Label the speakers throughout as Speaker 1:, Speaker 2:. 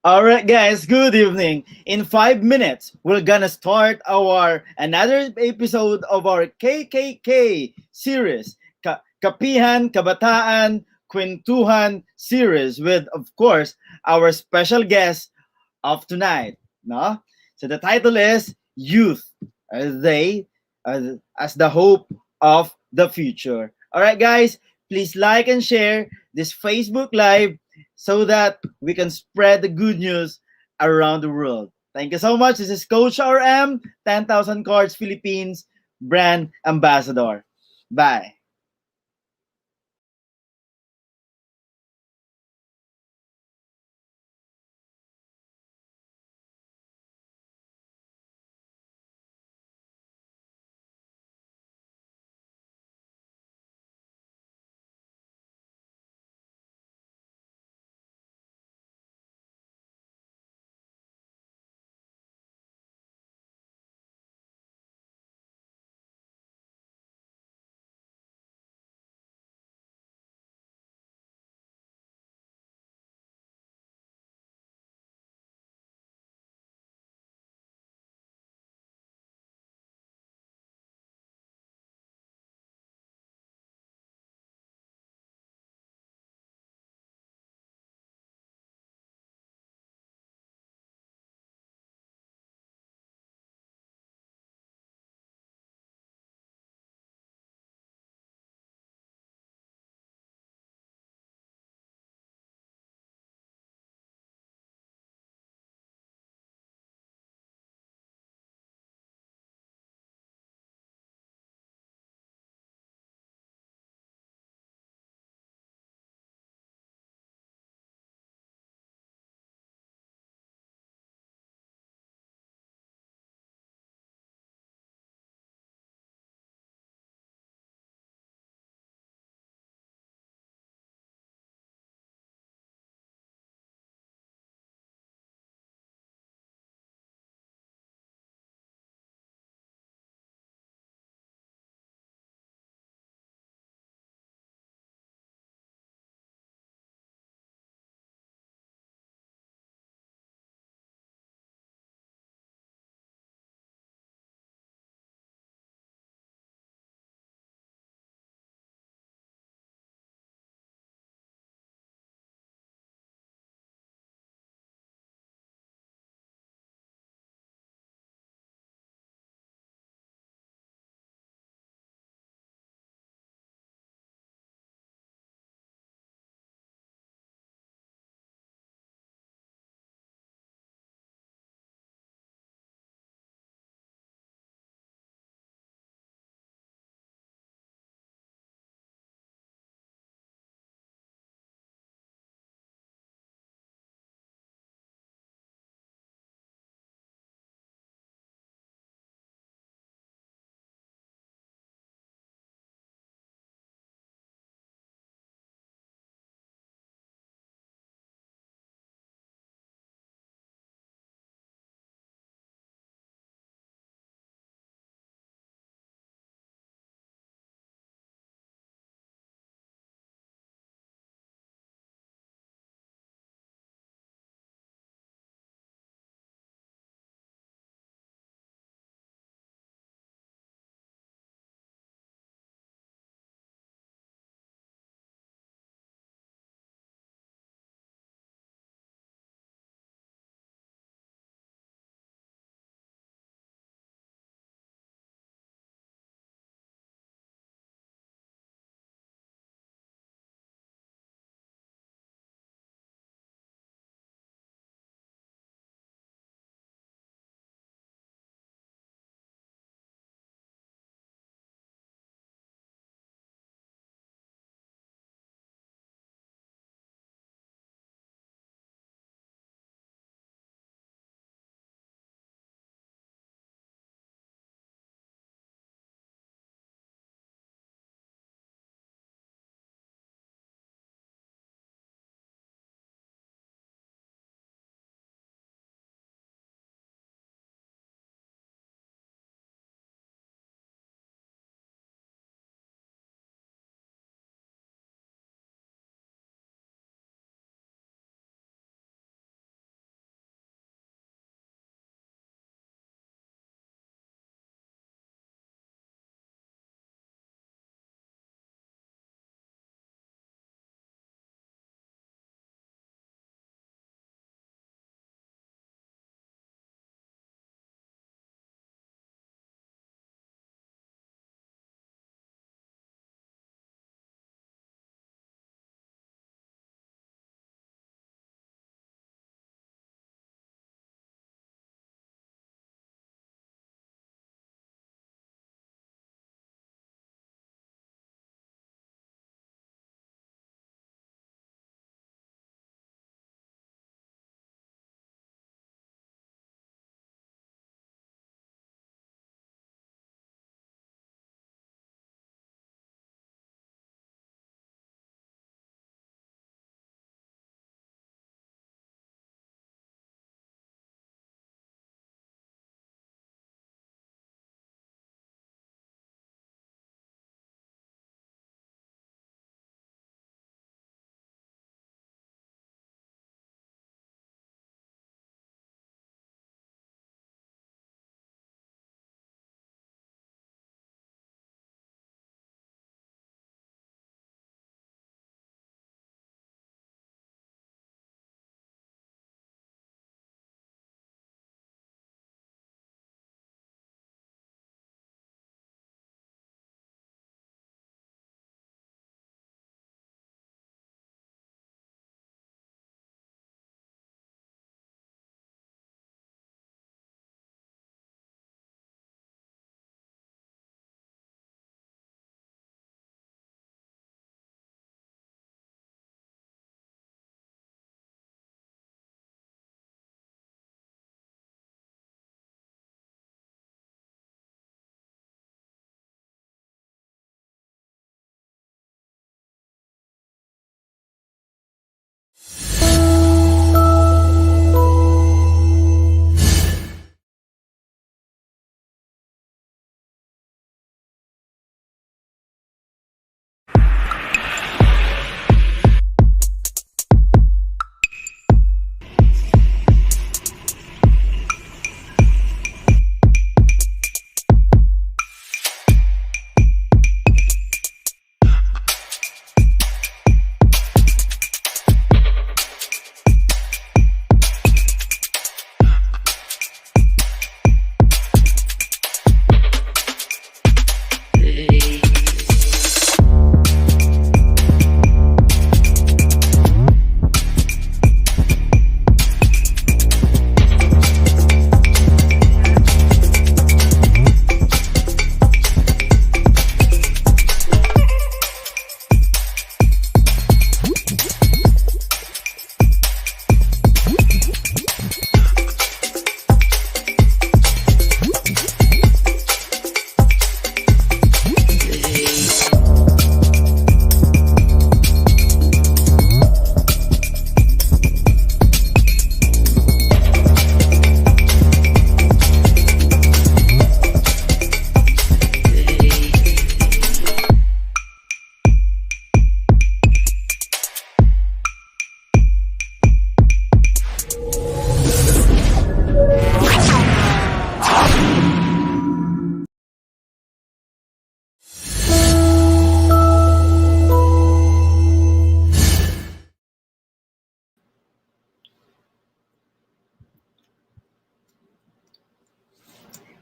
Speaker 1: All right, guys, good evening. In 5 minutes, we're gonna start our another episode of our KKK series, Kapihan, Kabataan, Kwentuhan series with, of course, our special guest of tonight. No? So the title is Youth. They as the hope of the future. All right, guys, please like and share this Facebook Live so that we can spread the good news around the world. Thank you so much. This is Coach RM, 10,000 Cards Philippines brand ambassador. Bye.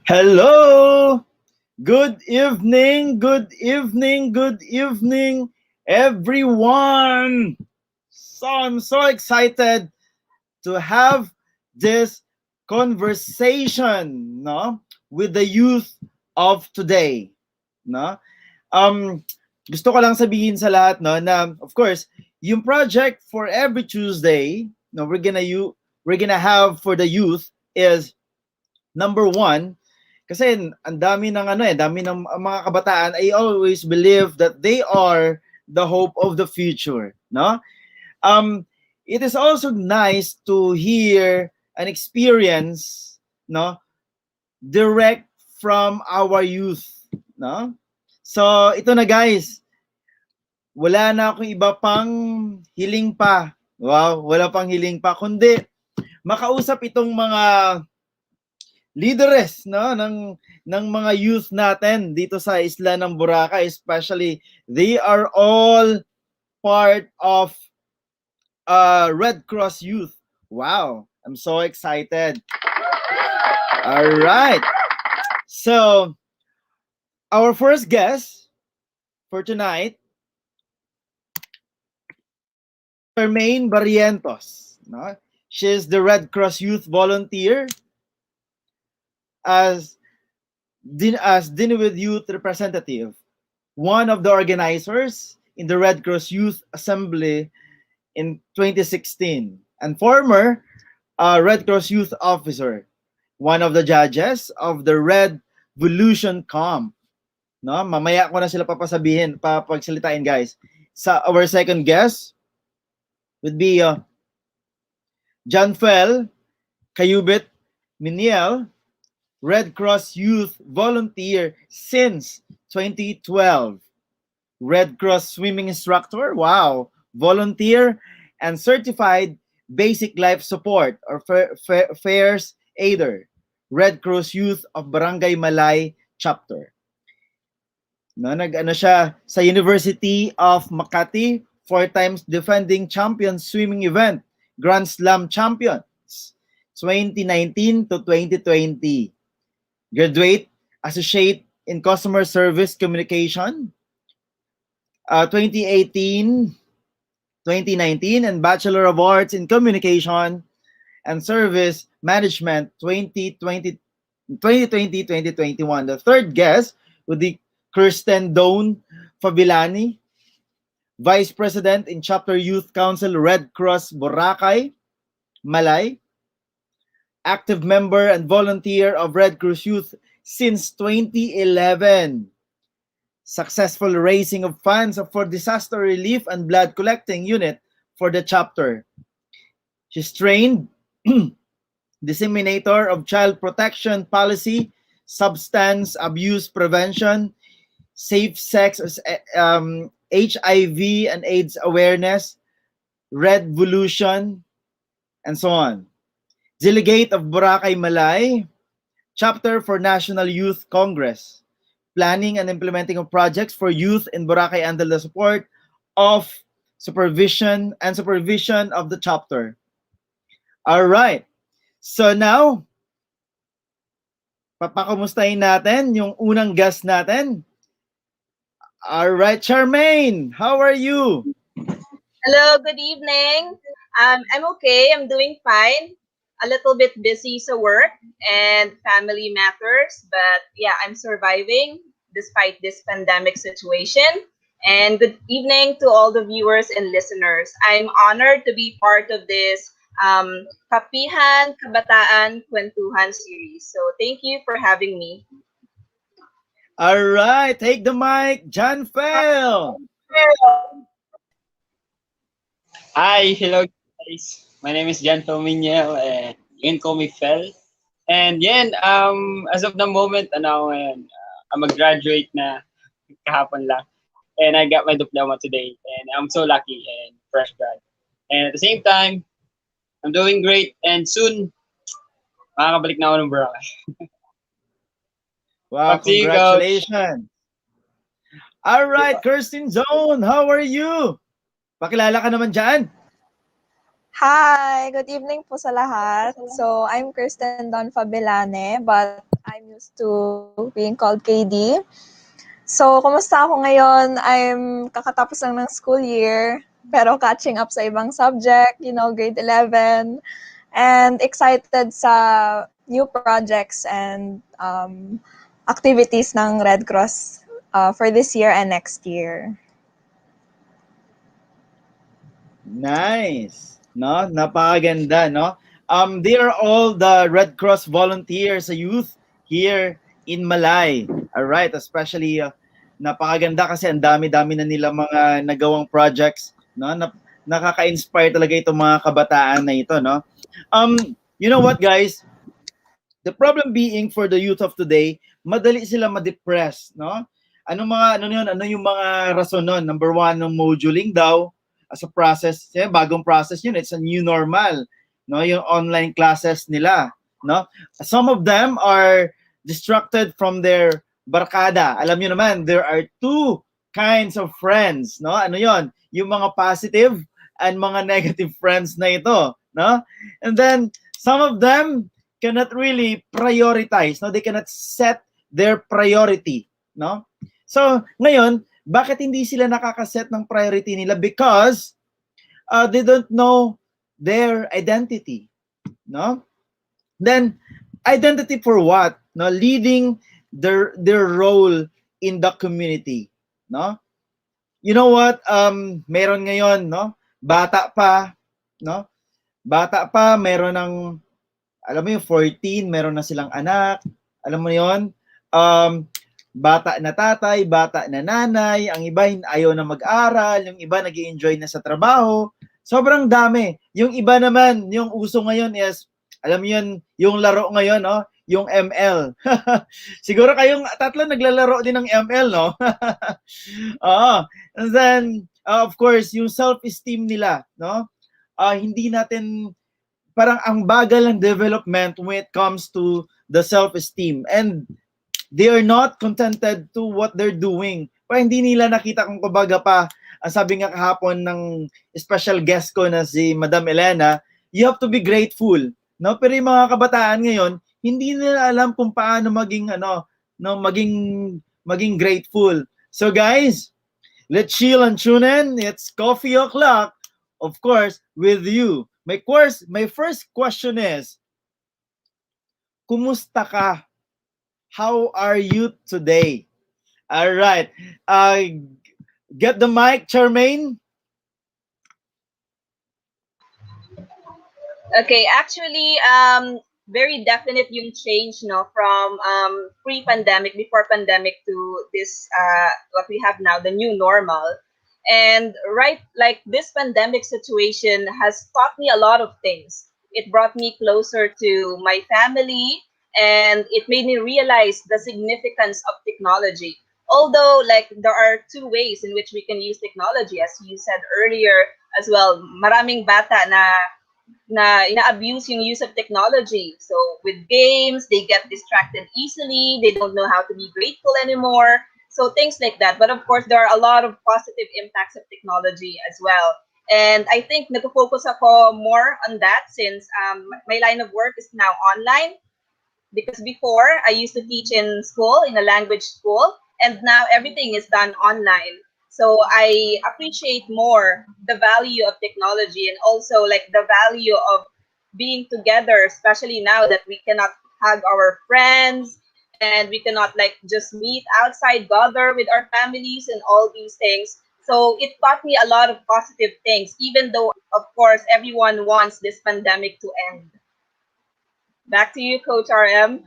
Speaker 1: Hello! Good evening, good evening, good evening, everyone! So I'm so excited to have this conversation, no, with the youth of today, no. Um, Gusto ko lang sabihin sa lahat, no, na of course, yung project for every Tuesday, no, we're gonna have for the youth is number one, kasi ang dami ng dami ng mga kabataan. I always believe that they are the hope of the future, no? Um, it is also nice to hear an experience, no, direct from our youth, no? So, ito na guys, wala na akong iba pang hiling pa. Wow, wala pang hiling pa kundi makausap itong mga leaders, no, ng mga youth natin dito sa isla ng Boracay, especially they are all part of Red Cross Youth. Wow, I'm so excited. All right. So, our first guest for tonight, Charmaine Barrientos. No? She's the Red Cross Youth volunteer as Diniwid Youth representative, one of the organizers in the Red Cross Youth Assembly in 2016, and former Red Cross Youth Officer, one of the judges of the Redvolution Camp. No, mamaya ko na sila papagsalitain guys. Sa our second guest would be Johnfel, KAYUBIT, Meniel, Red Cross Youth Volunteer since 2012. Red Cross Swimming Instructor, wow, volunteer, and certified basic life support or FAIRS aider, Red Cross Youth of Barangay Malay chapter. No, nag-ano siya sa University of Makati, 4 times defending champion swimming event, Grand Slam champions, 2019 to 2020. Graduate, Associate in Customer Service Communication, 2018, 2019, and Bachelor of Arts in Communication and Service Management, 2020-2021. The third guest would be Kirsten Doan FAbilane, Vice President in Chapter Youth Council, Red Cross Boracay, Malay, active member and volunteer of Red Cross Youth since 2011. Successful raising of funds for disaster relief and blood collecting unit for the chapter. She's trained disseminator of child protection policy, substance abuse prevention, safe sex, HIV and AIDS awareness, Redvolution, and so on. Delegate of Boracay Malay, chapter for National Youth Congress, planning and implementing of projects for youth in Boracay under the support of supervision of the chapter. All right. So now, papakumustahin natin yung unang guest natin. All right, Charmaine, how are you?
Speaker 2: Hello, good evening. I'm okay. I'm doing fine. A little bit busy sa work and family matters, but yeah, I'm surviving despite this pandemic situation. And good evening to all the viewers and listeners. I'm honored to be part of this Kapihan, Kabataan, Kwentuhan series. So thank you for having me.
Speaker 1: All right, take the mic, Johnfel.
Speaker 3: Hi, hello guys. My name is Johnfel Meniel and you can call me Fel. And yan, as of the moment, I'm a graduate na kahapon lang. And I got my diploma today. And I'm so lucky and fresh grad. And at the same time, I'm doing great. And soon, makakabalik na ako ng Boracay.
Speaker 1: Wow, congratulations. All right, Kirsten Zone, how are you? Pakilala ka naman dyan.
Speaker 4: Hi, good evening po sa lahat. So, I'm Kirsten Don FAbilane, but I'm used to being called KD. So, kumusta ako ngayon? I'm kakatapos lang ng school year, pero catching up sa ibang subject, grade 11, and excited sa new projects and activities ng Red Cross for this year and next year.
Speaker 1: Nice. No? Napakaganda, no? They are all the Red Cross volunteers, youth here in Malay. All right, especially napakaganda kasi ang dami-dami na nila mga nagawang projects, no? Nakaka-inspire talaga itong mga kabataan na ito, no? You know what, guys? The problem being for the youth of today, madali sila ma-depress, no? Ano yung mga rason nun? Number one, ng moduling daw as a process, bagong process yun, it's a new normal, no? Yung online classes nila, no? Some of them are distracted from their barkada. Alam niyo naman, there are two kinds of friends, no? Ano yon? Yung mga positive and mga negative friends na ito, no? And then some of them cannot really prioritize, no? They cannot set their priority, no? So, ngayon, bakit hindi sila nakakaset ng priority nila? Because they don't know their identity, no? Then, identity for what? No, leading their role in the community, no? You know what? Meron ngayon, no? Bata pa, no? Bata pa, meron ng, alam mo yung 14, meron na silang anak, alam mo yon? Bata na tatay, bata na nanay, ang iba ayaw na mag-aral, yung iba nag-i-enjoy na sa trabaho. Sobrang dami. Yung iba naman, yung uso ngayon is, alam mo yun, yung laro ngayon, no? Yung ML. Siguro kayong tatlo naglalaro din ng ML, no? And then, of course, yung self-esteem nila, no? Hindi natin, parang ang bagal ng development when it comes to the self-esteem. And they are not contented to what they're doing. Pero hindi nila nakita kung kumbaga pa, ang sabi nga kahapon ng special guest ko na si Madam Elena, you have to be grateful. No? Pero yung mga kabataan ngayon, hindi nila alam kung paano maging maging grateful. So guys, let's chill and tune in. It's coffee o'clock, of course, with you. My first question is, kumusta ka? How are you today? All right. Get the mic, Charmaine.
Speaker 2: Okay, actually, very definite yung change, no, from pre-pandemic, before pandemic to this, what we have now, the new normal. And like this pandemic situation has taught me a lot of things. It brought me closer to my family, and it made me realize the significance of technology. Although, like, there are two ways in which we can use technology, as you said earlier as well. Maraming bata na ina-abuse yung use of technology. So with games, they get distracted easily. They don't know how to be grateful anymore. So things like that. But of course, there are a lot of positive impacts of technology as well. And I think nag-focus ako more on that since my line of work is now online. Because before, I used to teach in school, in a language school, and now everything is done online. So I appreciate more the value of technology and also like the value of being together, especially now that we cannot hug our friends and we cannot like just meet outside, gather with our families and all these things. So it taught me a lot of positive things, even though, of course, everyone wants this pandemic to end. Back to you, Coach RM.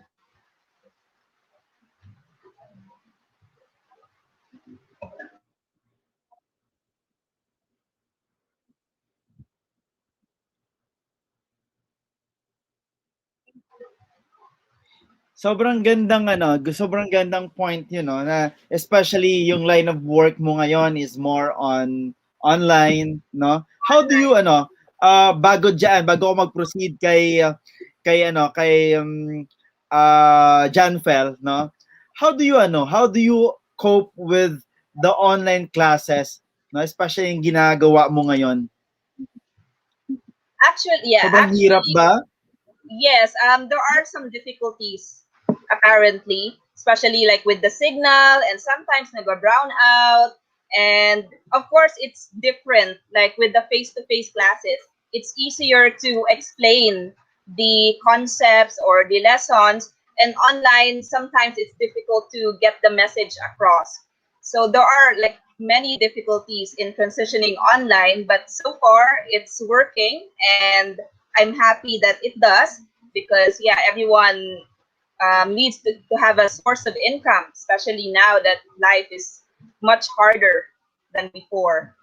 Speaker 1: Sobrang gandang point, na especially yung line of work mo ngayon is more on online, no? How do you bago ako mag-proceed kay Johnfel, no? How do you cope with the online classes, no? Especially yung ginagawa mo ngayon?
Speaker 2: Actually,
Speaker 1: Sobrang hirap ba?
Speaker 2: yes, there are some difficulties apparently, especially like with the signal, and sometimes nag-brown out. And of course, it's different. Like with the face-to-face classes, it's easier to explain the concepts or the lessons. And online, sometimes it's difficult to get the message across. So there are like many difficulties in transitioning online, but so far it's working, and I'm happy that it does, because yeah, everyone needs to have a source of income, especially now that life is much harder than before.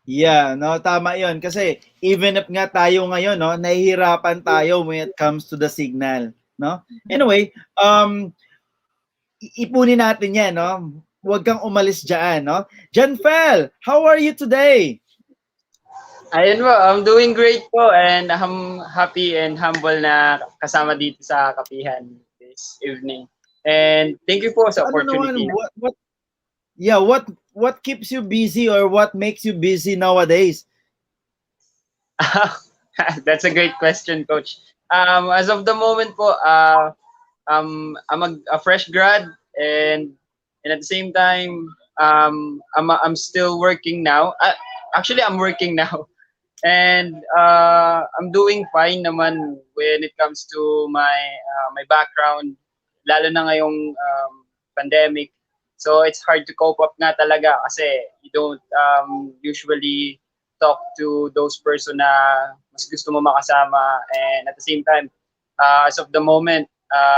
Speaker 1: Yeah, no, tama 'yon kasi even if nga tayo ngayon, no, nahihirapan tayo when it comes to the signal, no? Anyway, ipunin natin 'yan, no? Huwag kang umalis diyan, no? Johnfel, how are you today?
Speaker 3: Ayun po, I'm doing great po and I'm happy and humble na kasama dito sa kapihan this evening. And thank you po sa
Speaker 1: Ano naman,
Speaker 3: opportunity.
Speaker 1: what keeps you busy or what makes you busy nowadays?
Speaker 3: That's a great question, Coach. As of the moment po, I'm a fresh grad, and at the same time, I'm still working now. Actually, I'm working now, and I'm doing fine naman when it comes to my background, lalo na ngayong pandemic. So it's hard to cope up nga talaga kasi you don't usually talk to those person na mas gusto mo makasama, and at the same time, as of the moment,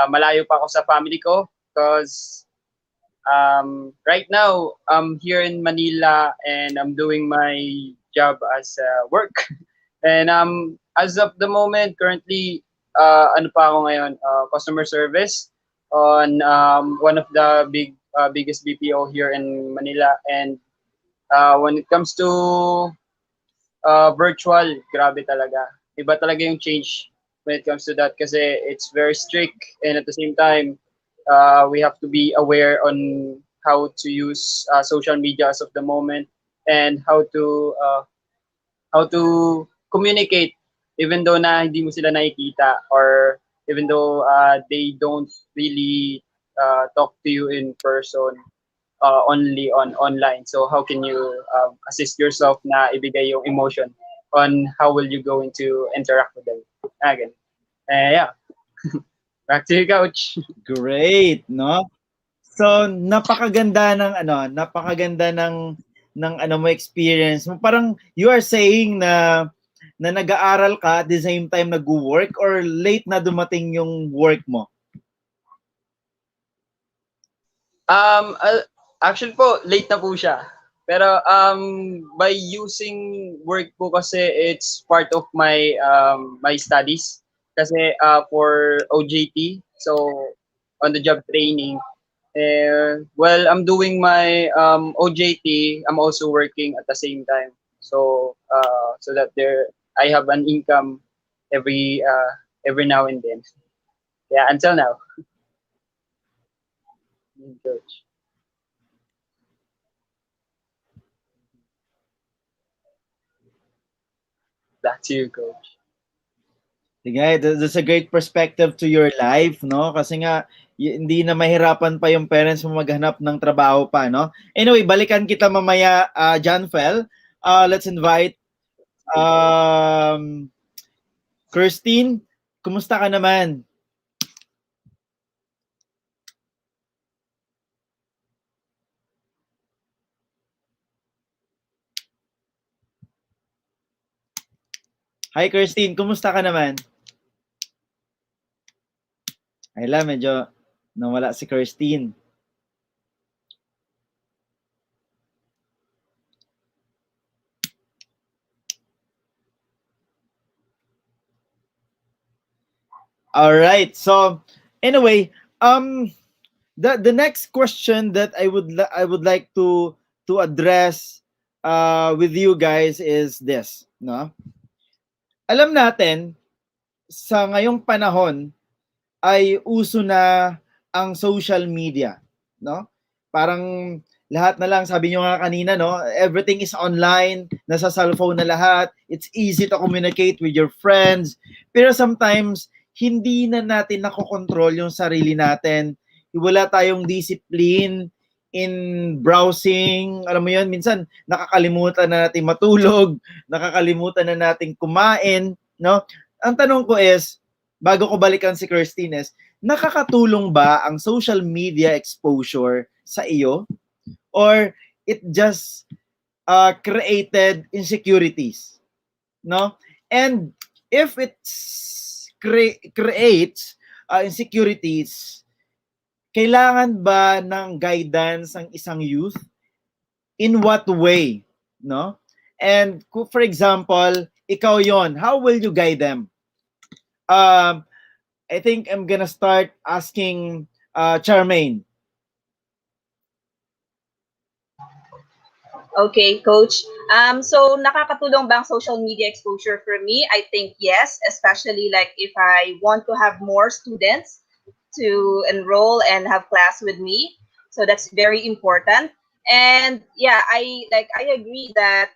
Speaker 3: malayo pa ako sa family ko because right now I'm here in Manila and I'm doing my job as work. And as of the moment, currently, ano pa ako ngayon, customer service on one of the biggest BPO here in Manila. And when it comes to virtual, grabe talaga. Iba talaga yung change when it comes to that kasi it's very strict, and at the same time, we have to be aware on how to use social media as of the moment, and how to communicate even though na hindi mo sila nakikita, or even though they don't really talk to you in person, only on online. So how can you assist yourself na ibigay yung emotion on how will you going to interact with them again? Yeah. Back to you, Coach.
Speaker 1: Great, no? So napakaganda ng ano mo experience mo. Parang you are saying na nag-aaral ka at the same time nag-work, or late na dumating yung work mo?
Speaker 3: Actually po, late na po siya. Pero by using work po kasi it's part of my my studies. Kasi for OJT, so on the job training, while I'm doing my OJT, I'm also working at the same time. So so that I have an income every now and then. Yeah, until now. Coach. Back to you, Coach.
Speaker 1: Sige, that's a great perspective to your life, no? Kasi nga, hindi na mahirapan pa yung parents mo maghanap ng trabaho pa, no? Anyway, balikan kita mamaya, Johnfel. Let's invite Christine. Kumusta ka naman? Hi, Christine. Kumusta ka naman? Ayla, medyo nawala si Christine. All right. So, anyway, the next question that I would like to address with you guys is this, no? Alam natin sa ngayong panahon ay uso na ang social media, no? Parang lahat na lang, sabi nyo nga kanina, no? Everything is online, nasa cellphone na lahat. It's easy to communicate with your friends. Pero sometimes hindi na natin nakokontrol yung sarili natin. Wala tayong discipline in browsing. Alam mo yun, minsan nakakalimutan na natin matulog, nakakalimutan na natin kumain, no? Ang tanong ko is, bago ko balikan si Christine, is, nakakatulong ba ang social media exposure sa iyo? Or it just created insecurities? No? And if it creates insecurities, kailangan ba ng guidance ang isang youth? In what way? No? And for example, ikaw yon, how will you guide them? I think I'm gonna start asking Charmaine.
Speaker 2: Okay, Coach. So nakakatulong ba ang social media exposure for me? I think yes, especially like if I want to have more students to enroll and have class with me. So that's very important. And yeah, I agree that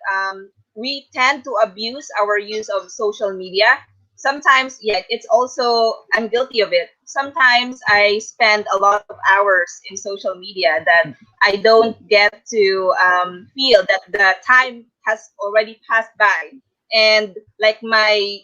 Speaker 2: we tend to abuse our use of social media. Sometimes, yeah, it's also, I'm guilty of it. Sometimes I spend a lot of hours in social media that I don't get to feel that the time has already passed by. And like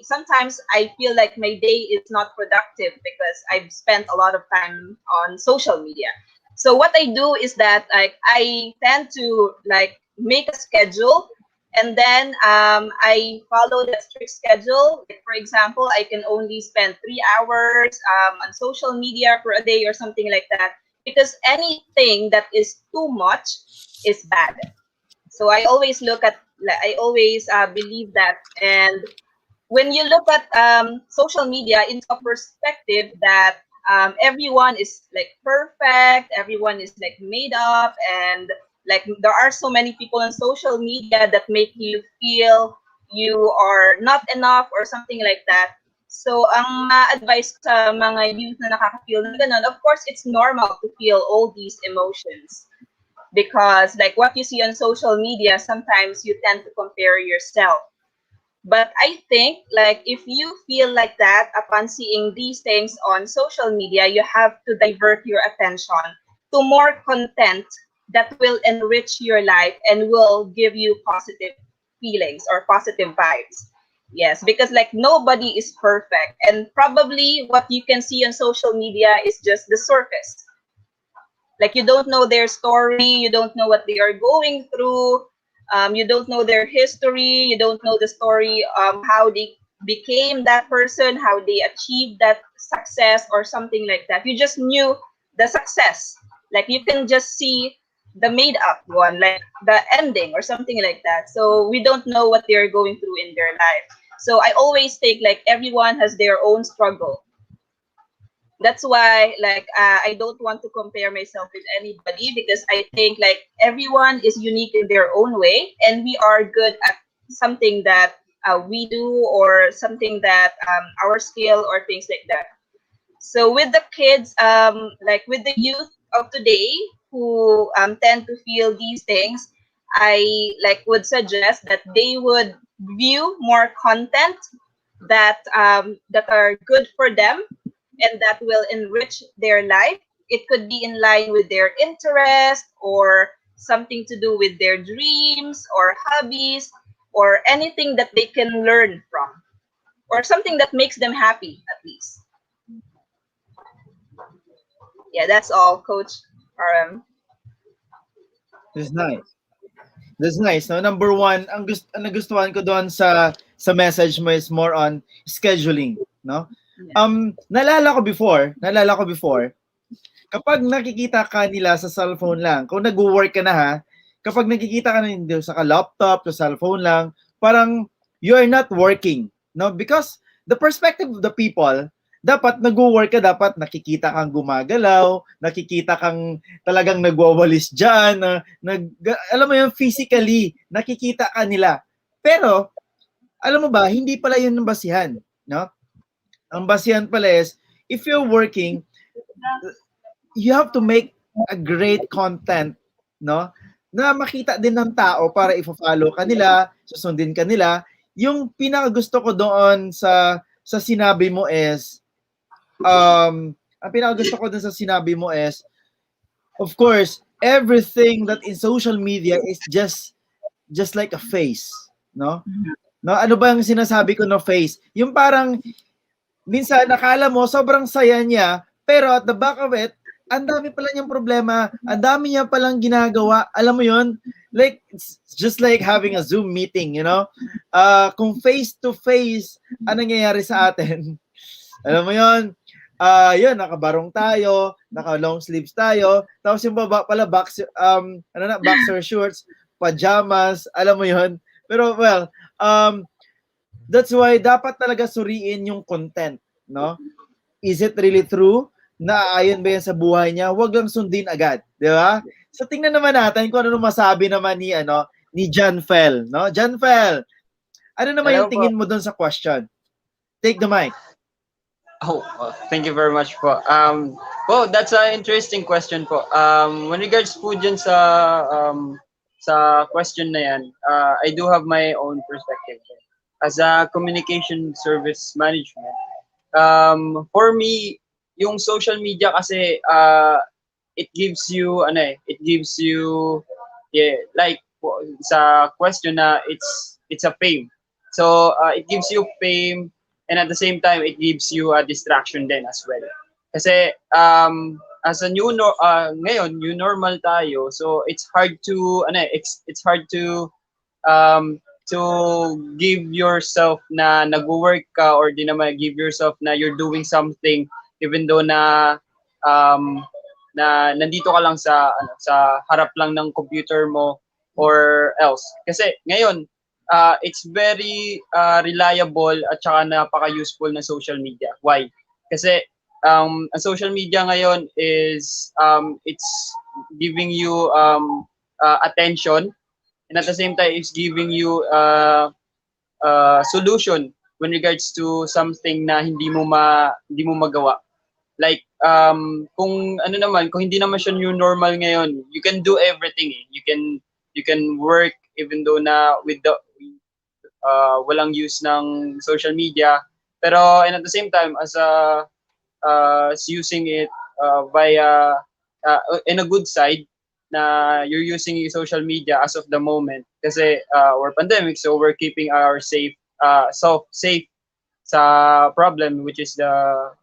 Speaker 2: sometimes I feel like my day is not productive because I've spent a lot of time on social media. So what I do is that like I tend to like make a schedule, and then I follow that strict schedule. Like, for example, I can only spend 3 hours on social media per a day or something like that, because anything that is too much is bad. So I always believe that. And when you look at social media into a perspective that everyone is like perfect, everyone is like made up, and like there are so many people on social media that make you feel you are not enough or something like that. So ang advice sa mga youth na nakaka-feel na ganun, of course it's normal to feel all these emotions, because like what you see on social media, sometimes you tend to compare yourself. But I think like if you feel like that upon seeing these things on social media, you have to divert your attention to more content that will enrich your life and will give you positive feelings or positive vibes. Yes, because like nobody is perfect, and probably what you can see on social media is just the surface. Like you don't know their story, you don't know what they are going through, you don't know their history, you don't know the story, how they became that person, how they achieved that success or something like that. You just knew the success. Like you can just see the made up one, like the ending or something like that. So we don't know what they're going through in their life. So I always think like everyone has their own struggle. That's why like I don't want to compare myself with anybody, because I think like everyone is unique in their own way, and we are good at something that we do, or something that our skill or things like that. So with the kids, like with the youth of today who tend to feel these things, I like would suggest that they would view more content that that are good for them and that will enrich their life. It could be in line with their interest, or something to do with their dreams or hobbies, or anything that they can learn from, or something that makes them happy at least. Yeah, that's all, Coach RM.
Speaker 1: That's nice. That's nice. No, number one, ang nagustuhan ko doon sa message mo is more on scheduling, no? Nalala ko before, kapag nakikita ka nila sa cellphone lang, kung nag-work ka na ha, kapag nakikita ka na hindi sa laptop, sa cellphone lang, parang you are not working, no? Because the perspective of the people, dapat nag-work ka, dapat nakikita kang gumagalaw, nakikita kang talagang nagwawalis dyan, alam mo yun, physically, nakikita ka nila. Pero, alam mo ba, hindi pala yun ang basihan, no? Ang basihan pala is, if you're working, you have to make a great content, no? Na makita din ng tao para i-follow ka nila, susundin ka nila. Yung pinakagusto ko doon sa sinabi mo is, ang pinakagusto ko dun sa sinabi mo is, of course, everything that in social media is just like a face, no? No, ano ba yung sinasabi ko na face? Yung parang minsan nakala mo sobrang saya niya, pero at the back of it, ang dami pala niyang problema, ang dami niya palang ginagawa. Alam mo 'yon? Like it's just like having a Zoom meeting, you know? Kung face to face ang nangyayari sa atin. Alam mo 'yon? Yun, nakabarong tayo, naka long sleeves tayo, tapos yung baba pala boxer shorts, pajamas, alam mo 'yon? Pero well, that's why dapat talaga suriin yung content, no? Is it really true? Naaayon ba yan sa buhay niya? Huwag lang sundin agad, di ba? So tingnan naman natin kung ano masabi naman ni Johnfel, no? Johnfel, ano naman
Speaker 3: Hello
Speaker 1: yung tingin mo doon sa question? Take the mic.
Speaker 3: Thank you very much po. That's an interesting question po. When regards po dyan sa question na yan, I do have my own perspective. As a communication service management, for me, yung social media kasi, it gives you, like, sa question na it's a fame. So, it gives you fame, and at the same time, it gives you a distraction then as well. Kasi, as a ngayon, new normal tayo, so it's hard to, to give yourself na nag-work ka or di naman give yourself na you're doing something even though na nandito ka lang sa harap lang ng computer mo or else. Kasi ngayon, it's very reliable at saka napaka-useful na social media. Why? Kasi ang social media ngayon is it's giving you attention, and at the same time it's giving you solution when regards to something na hindi mo magawa. Like kung hindi naman siya new normal ngayon, you can do everything. You can work even though na with the walang use ng social media, pero and at the same time as using it via in a good side na you're using social media as of the moment kasi we're pandemic, so we're keeping our safe sa problem which is the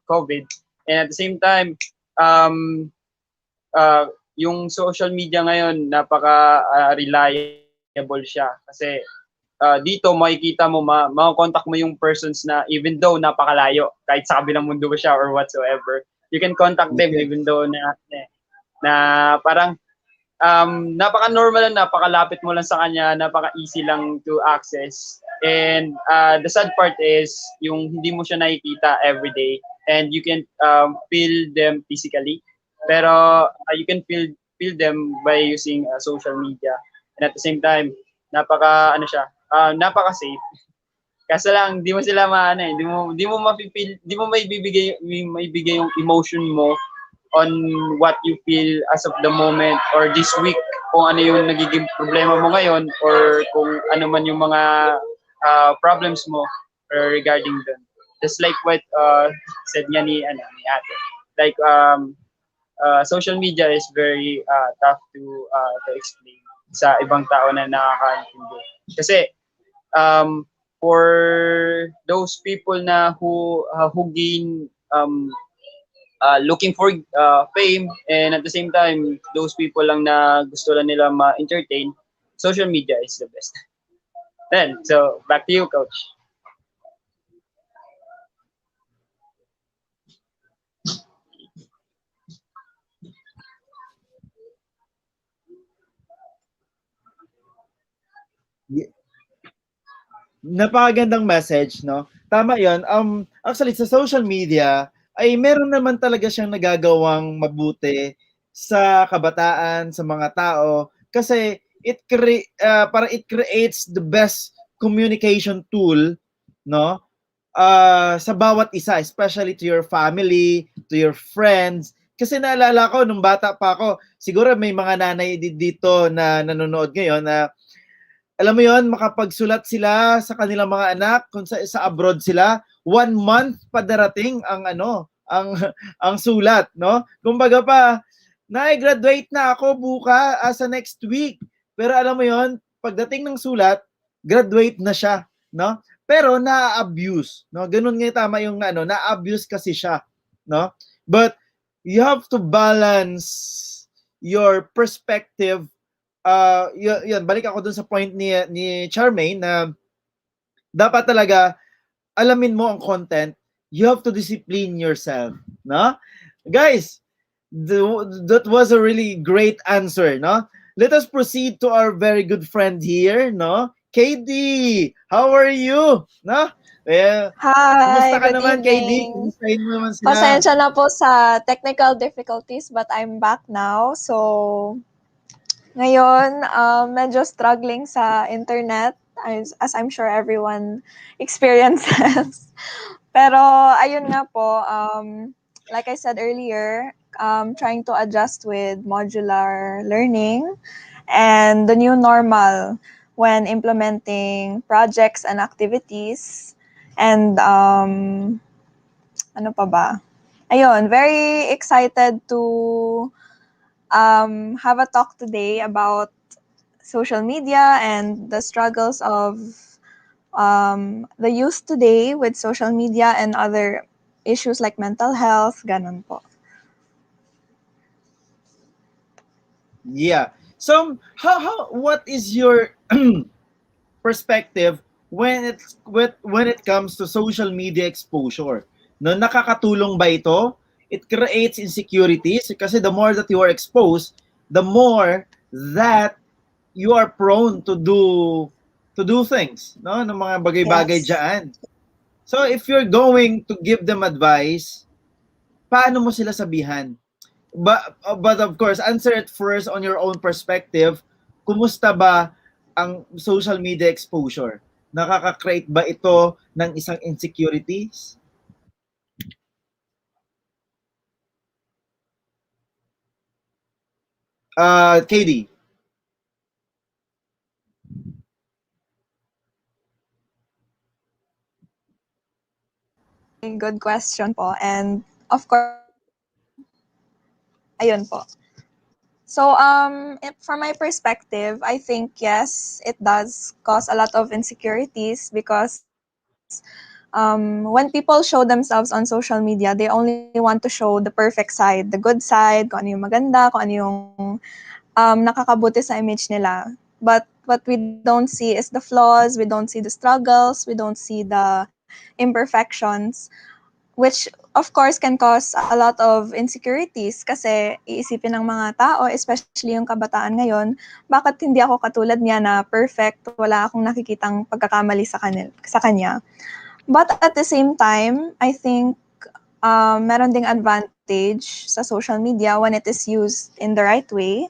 Speaker 3: COVID. And at the same time, yung social media ngayon napaka-reliable siya kasi dito makikita mo, makakontakt mo yung persons na even though napakalayo, kahit sa kabilang mundo ba siya or whatsoever, you can contact them even though na parang napaka-normal lang, napakalapit mo lang sa kanya, napaka-easy lang to access. And the sad part is yung hindi mo siya nakikita everyday and you can feel them physically, pero you can feel them by using social media. And at the same time, napaka-safe. Kasi lang di mo sila di mo maibibigay yung emotion mo on what you feel as of the moment or this week, kung ano yung nagiging problema mo ngayon or kung ano man yung mga problems mo regarding them. Just like what said niya ni ate. Like social media is very tough to explain sa ibang tao na nakakaintindi. Kasi for those people na who gain looking for fame, and at the same time those people lang na gusto lang nila ma-entertain, social media is the best. Then, so back to you, Coach.
Speaker 1: Napakagandang message, no? Tama 'yon. Actually sa social media ay meron naman talaga siyang nagagawang mabuti sa kabataan, sa mga tao kasi it creates the best communication tool, no? Sa bawat isa, especially to your family, to your friends. Kasi naalala ko nung bata pa ako, siguro may mga nanay dito na nanonood ngayon na alam mo yon, makapagsulat sila sa kanilang mga anak kung sa abroad sila, 1 month pa darating ang ang ang sulat, no? Kumbaga pa, na-graduate na ako sa next week. Pero alam mo 'yon, pagdating ng sulat, graduate na siya, no? Pero na-abuse, no? Ganun nga tama yung na-abuse kasi siya, no? But you have to balance your perspective. Yun, balik ako dun sa point ni Charmaine na dapat talaga alamin mo ang content. You have to discipline yourself, no? Guys, that was a really great answer, no? Let us proceed to our very good friend here, no? KD, how are you? No? Kumusta
Speaker 4: Hi,
Speaker 1: ka
Speaker 4: good
Speaker 1: naman, KD?
Speaker 4: evening.
Speaker 1: Kumustahin mo naman sila?
Speaker 4: Pasensya na po sa technical difficulties, but I'm back now. So, ngayon, medyo struggling sa internet, as I'm sure everyone experiences. Pero, ayun nga po, like I said earlier, trying to adjust with modular learning and the new normal when implementing projects and activities. And ano pa ba? Ayun, very excited to have a talk today about social media and the struggles of the youth today with social media and other issues like mental health, ganun po.
Speaker 1: Yeah. So, what is your perspective when it comes to social media exposure? No, nakakatulong ba ito? It creates insecurities kasi the more that you are exposed, the more that you are prone to do things, no? Ng mga bagay-bagay
Speaker 4: Yes.
Speaker 1: diyan. So if you're going to give them advice, paano mo sila sabihan? But of course, answer it first on your own perspective. Kumusta ba ang social media exposure? Nakaka-create ba ito ng isang insecurities? KD.
Speaker 4: Good question po. And of course, ayun po. So, from my perspective, I think yes, it does cause a lot of insecurities because when people show themselves on social media, they only want to show the perfect side, the good side, kung ano yung maganda, kung ano yung nakakabuti sa image nila. But what we don't see is the flaws, we don't see the struggles, we don't see the imperfections, which of course can cause a lot of insecurities kasi iisipin ng mga tao, especially yung kabataan ngayon, bakit hindi ako katulad niya na perfect, wala akong nakikitang pagkakamali sa kanya. But at the same time, I think meron ding advantage sa social media when it is used in the right way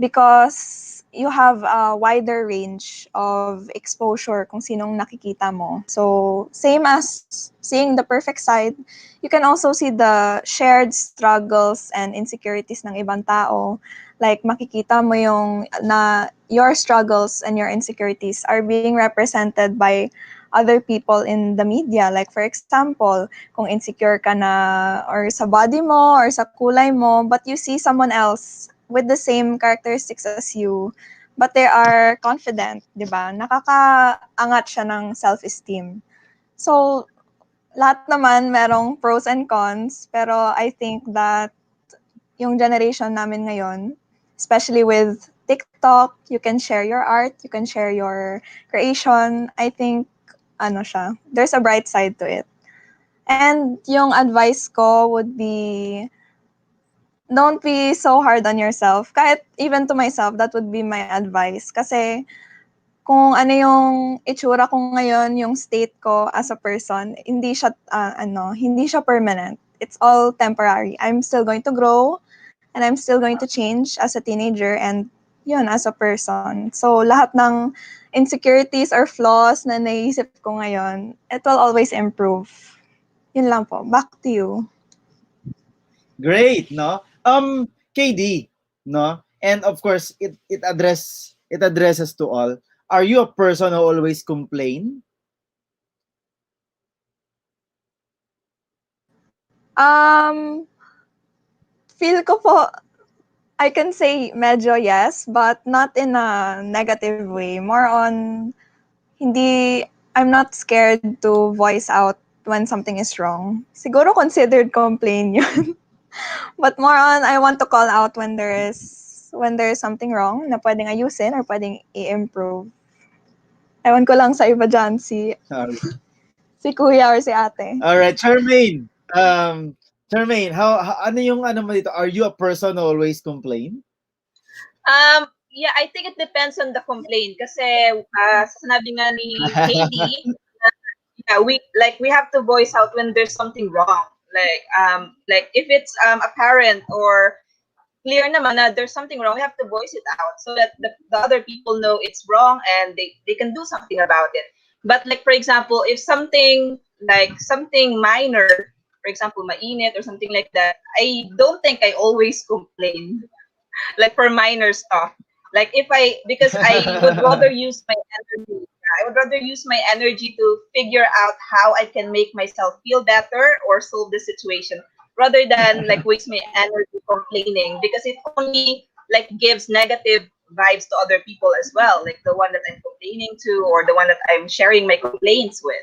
Speaker 4: because you have a wider range of exposure kung sinong nakikita mo. So, same as seeing the perfect side, you can also see the shared struggles and insecurities ng ibang tao. Like, makikita mo yung na your struggles and your insecurities are being represented by other people in the media. Like, for example, kung insecure ka na or sa body mo or sa kulay mo, but you see someone else with the same characteristics as you, but they are confident, di ba? Nakakaangat siya ng self-esteem. So, lahat naman merong pros and cons, pero I think that yung generation namin ngayon, especially with TikTok, you can share your art, you can share your creation. I think, there's a bright side to it. And yung advice ko would be, don't be so hard on yourself. Kahit even to myself, that would be my advice. Kasi kung ano yung itsura ko ngayon, yung state ko as a person, hindi siya permanent. It's all temporary. I'm still going to grow and I'm still going to change as a teenager and yun, as a person. So lahat ng insecurities or flaws na naisip ko ngayon, it will always improve. Yun lang po. Back to you.
Speaker 1: Great, no? KD, no? And of course, it addresses to all. Are you a person who always complain?
Speaker 4: Um, feel ko po, I can say medyo yes, but not in a negative way. More on, I'm not scared to voice out when something is wrong. Siguro considered complain yun. But more on, I want to call out when there is something wrong na pwedeng ayusin or pwedeng i-improve. Ewan ko lang sa iba dyan, si kuya or si ate.
Speaker 1: All right, Charmaine. Charmaine, ano yung ano mo dito? Are you a person who always complain?
Speaker 2: Yeah, I think it depends on the complaint. Kasi sinabi nga ni KD, yeah, we have to voice out when there's something wrong. Like if it's apparent or clear naman na there's something wrong, we have to voice it out so that the other people know it's wrong and they can do something about it. But like for example, if something minor, for example, mainit or something like that, I don't think I always complain. Like for minor stuff. Like because I would rather use my energy. I would rather use my energy to figure out how I can make myself feel better or solve the situation rather than like waste my energy complaining, because it only like gives negative vibes to other people as well, like the one that I'm complaining to or the one that I'm sharing my complaints with.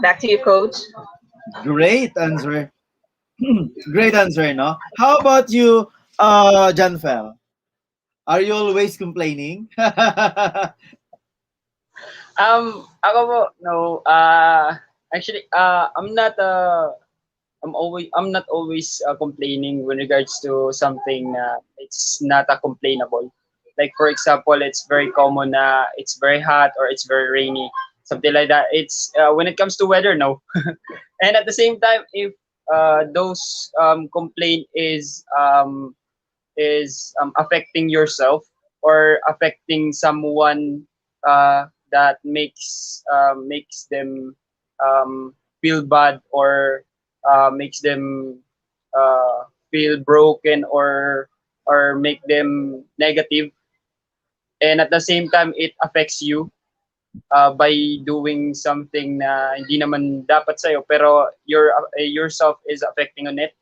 Speaker 2: Back to you, Coach.
Speaker 1: Great answer. Great answer, no? How about you, Johnfel? Are you always complaining?
Speaker 3: Ako po, no. Actually, I'm not always complaining when regards to something it's not a complainable. Like for example, it's very common na it's very hot or it's very rainy, something like that. It's when it comes to weather, no. And at the same time, if those complaint is affecting yourself or affecting someone that makes them feel bad or makes them feel broken or make them negative, and at the same time it affects you by doing something na hindi naman dapat sa'yo pero yourself is affecting on it.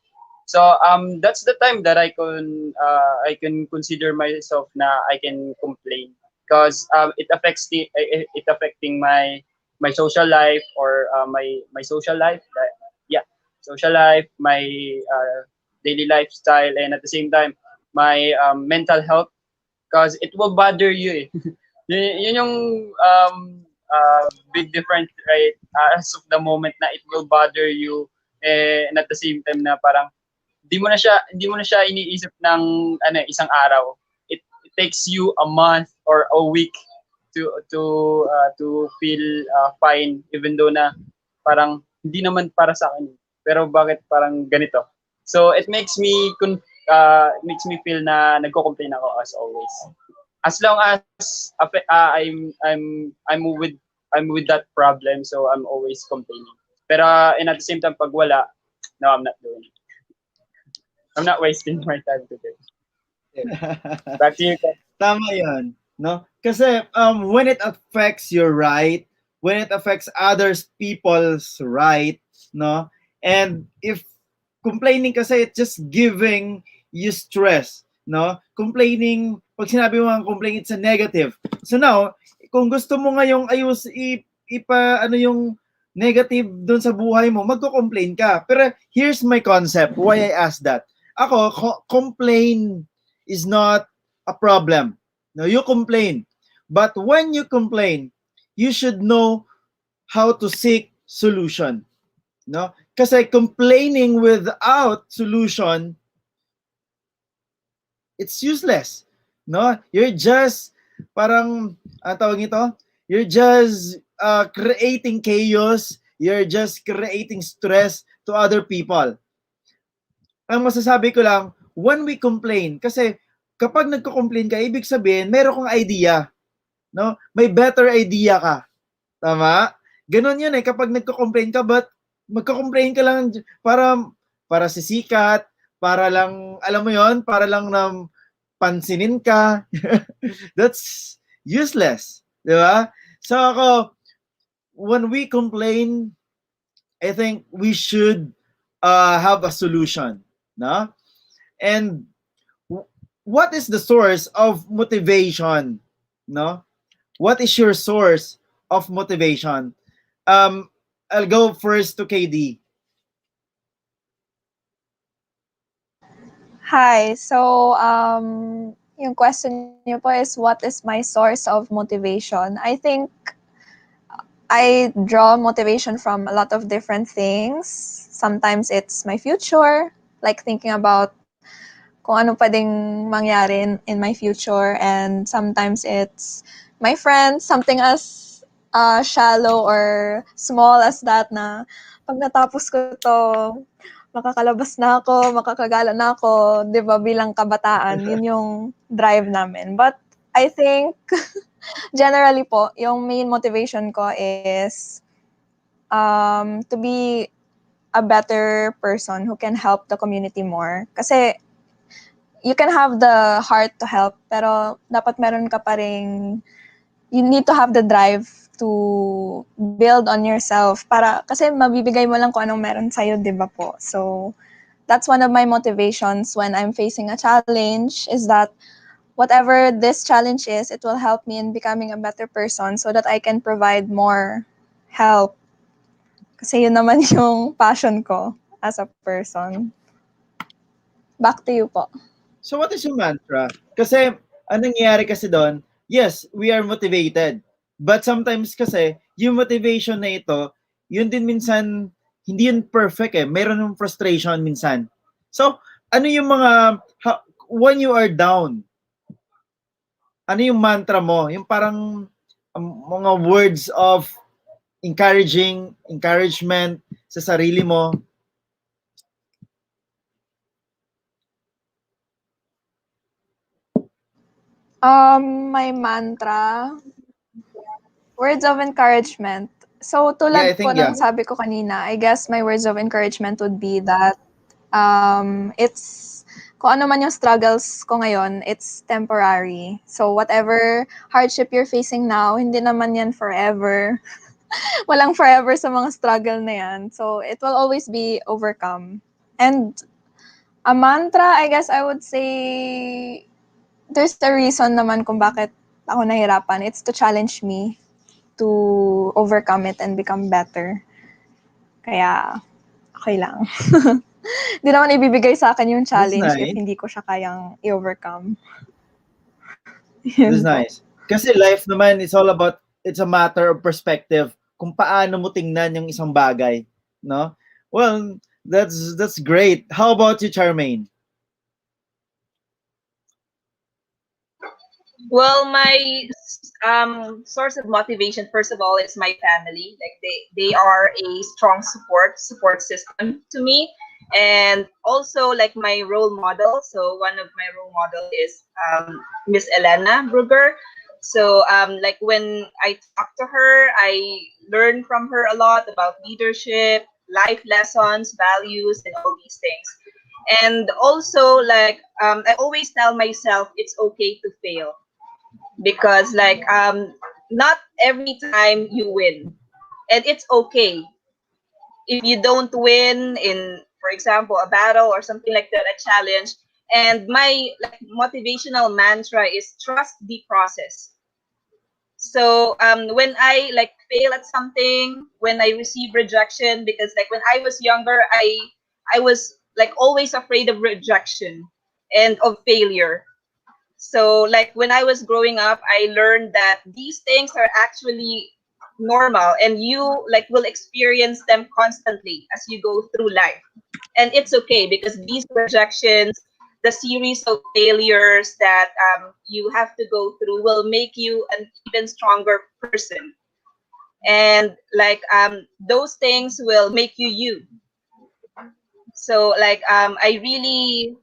Speaker 3: So that's the time that I can consider myself na I can complain because it affecting my social life or my social life, yeah, social life, my daily lifestyle, and at the same time my mental health, because it will bother you. Yun yung big difference, right? As of the moment na it will bother you, and at the same time na parang hindi mo na siya iniisip ng isang araw. It takes you a month or a week to feel fine, even though na parang hindi naman para sa akin. Pero bakit parang ganito? So it makes me feel na nagko-complain ako as always. As long as I'm with that problem, so I'm always complaining. Pero and at the same time pag wala, no, I'm not doing it. I'm not wasting my time today. Back to you, Ken.
Speaker 1: Tama yun, no? Kasi when it affects your right, when it affects others people's right, no? And if complaining kasi, it's just giving you stress, no? Complaining, pag sinabi mo ang complain, it's a negative. So now, kung gusto mo ngayong yung negative doon sa buhay mo, magko-complain ka. Pero here's my concept, why I asked that. Ako, complain is not a problem. No, you complain. But when you complain, you should know how to seek solution. No? Kasi complaining without solution, it's useless. No? You're just parang tawag ito, you're just creating chaos, you're just creating stress to other people. Ang masasabi ko lang, when we complain, kasi kapag nagko-complain ka, ibig sabihin, meron kang idea. No? May better idea ka. Tama? Ganon yun kapag nagko-complain ka, but magko-complain ka lang para sisikat, para lang, alam mo yon, para lang na pansinin ka. That's useless. Di ba? So ako, when we complain, I think we should have a solution, no? And what is the source of motivation, no? What is your source of motivation? Um, I'll go first to KD.
Speaker 4: Hi. So, yung question niyo po is what is my source of motivation? I think I draw motivation from a lot of different things. Sometimes it's my future, like thinking about kung ano pwedeng mangyari in my future. And sometimes it's my friends, something as shallow or small as that na pag natapos ko to, makakalabas na ako, makakagala na ako, di ba, bilang kabataan, yun yung drive namin. But I think, generally po, yung main motivation ko is to be a better person who can help the community more. Kasi you can have the heart to help, pero dapat meron ka pa ring, you need to have the drive to build on yourself para kasi mabibigay mo lang kung anong meron sa'yo, di ba po? So, that's one of my motivations when I'm facing a challenge is that whatever this challenge is, it will help me in becoming a better person so that I can provide more help. Kasi yun naman yung passion ko as a person. Back to you po.
Speaker 1: So what is your mantra? Kasi anong nangyayari kasi doon, yes, we are motivated. But sometimes kasi, yung motivation na ito, yun din minsan, hindi yun perfect eh. Meron ng frustration minsan. So, ano yung mga, when you are down, ano yung mantra mo? Yung parang mga words of encouragement sa sarili mo.
Speaker 4: My mantra, words of encouragement. So, tulad po ng sabi ko kanina, I guess my words of encouragement would be that it's, kung ano man yung struggles ko ngayon, it's temporary. So, whatever hardship you're facing now, hindi naman yan forever. Walang forever sa mga struggle na yan. So, it will always be overcome. And a mantra, I guess I would say, there's a reason naman kung bakit ako nahirapan. It's to challenge me to overcome it and become better. Kaya, okay lang. Hindi naman ibibigay sa akin yung challenge if hindi ko siya kayang i-overcome.
Speaker 1: That's nice. Kasi life naman is all about, it's a matter of perspective kung paano mo tingnan yung isang bagay, no? Well, that's great. How about you, Charmaine?
Speaker 2: Well, my source of motivation, first of all, is my family. Like they are a strong support system to me, and also like my role model. So one of my role model is Miss Elena Brugger. So like when I talk to her, I learn from her a lot about leadership, life lessons, values, and all these things. And also like I always tell myself it's okay to fail because like not every time you win, and it's okay if you don't win in, for example, a battle or something like that, a challenge. And my like motivational mantra is trust the process. So when I like fail at something, when I receive rejection, because like when I was younger, I was like always afraid of rejection and of failure. So, like when I was growing up, I learned that these things are actually normal and you like will experience them constantly as you go through life. And it's okay because these rejections, the series of failures that you have to go through will make you an even stronger person. And like those things will make you you. So like I really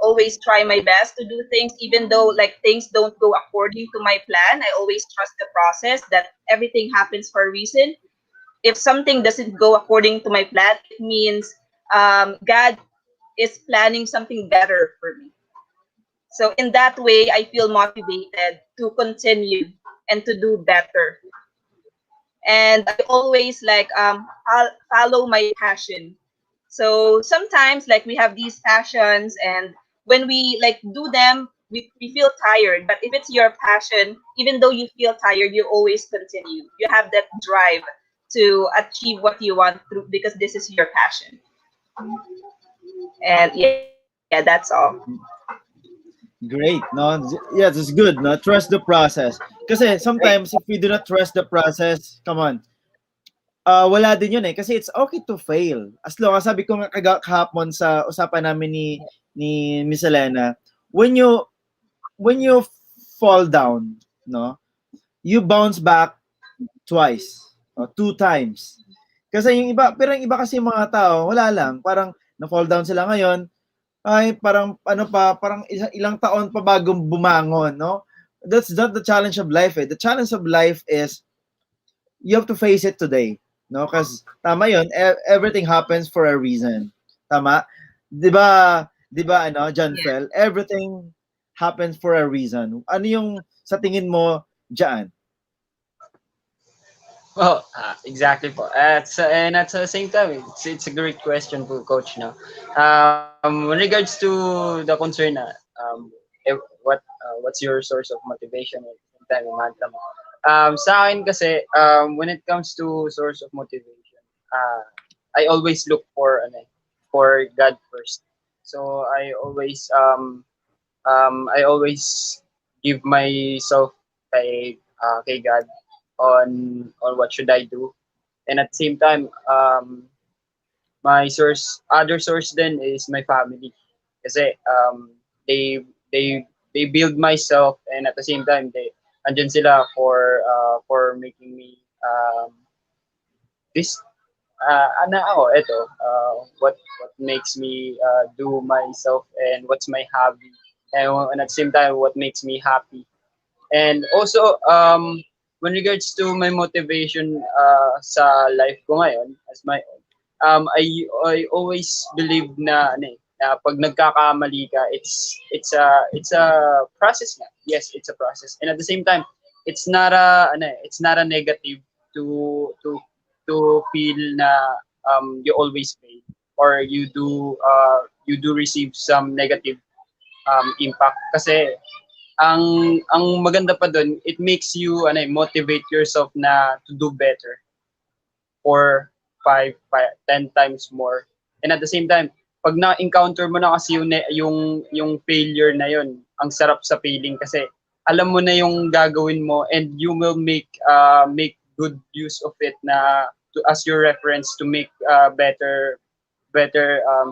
Speaker 2: always try my best to do things even though like things don't go according to my plan. I always trust the process that everything happens for a reason. If something doesn't go according to my plan, it means God is planning something better for me. So in that way, I feel motivated to continue and to do better. and I always like follow my passion. So sometimes like we have these passions, and when we like do them, we feel tired. But if it's your passion, even though you feel tired, you always continue. You have that drive to achieve what you want through, because this is your passion. And yeah, that's all.
Speaker 1: Great, no? Yes, it's good, no? Trust the process. Kasi
Speaker 2: Right.
Speaker 1: sometimes if we do not trust the process, come on, wala din yun eh. Kasi it's okay to fail. As long as sabi ko nga kahapon sa usapan namin ni Miss Elena, when you fall down, no, you bounce back twice or two times. Kasi yung iba, pero yung iba kasi yung mga tao, wala lang. Parang na-fall down sila ngayon, ay parang ano pa, parang ilang taon pa bagong bumangon, no? That's not the challenge of life eh. The challenge of life is you have to face it today, no? Because tama yun, everything happens for a reason. Tama? 'Di ba? 'Di ba ano,
Speaker 2: Yeah.
Speaker 1: Johnfel? Everything happens for a reason. Ano yung sa tingin mo diyan?
Speaker 3: Well, exactly po. And at the same time, it's a great question po, Coach. No, when regards to the concern na what's your source of motivation at the same time, Manta mo. Sa akin kasi, when it comes to source of motivation, I always look for God first. So I always give myself kay God on what should I do, and at the same time, my other source then is my family, kasi they they build myself, and at the same time they andyan sila for making me this ano ako eto what makes me do myself, and what's my hobby, and at the same time what makes me happy. And also, when regards to my motivation sa life ko ngayon as my own, I always believe na na pag nagkakamali ka, it's a process nga. Yes, it's a process. And at the same time, it's not a negative to to to feel na you always fail, or you do receive some negative impact, kasi ang maganda pa doon, it makes you motivate yourself na to do better for 10 times more. And at the same time, pag na-encounter mo na kasi yung failure na yun, ang sarap sa feeling, kasi alam mo na yung gagawin mo, and you will make good use of it na as your reference to make better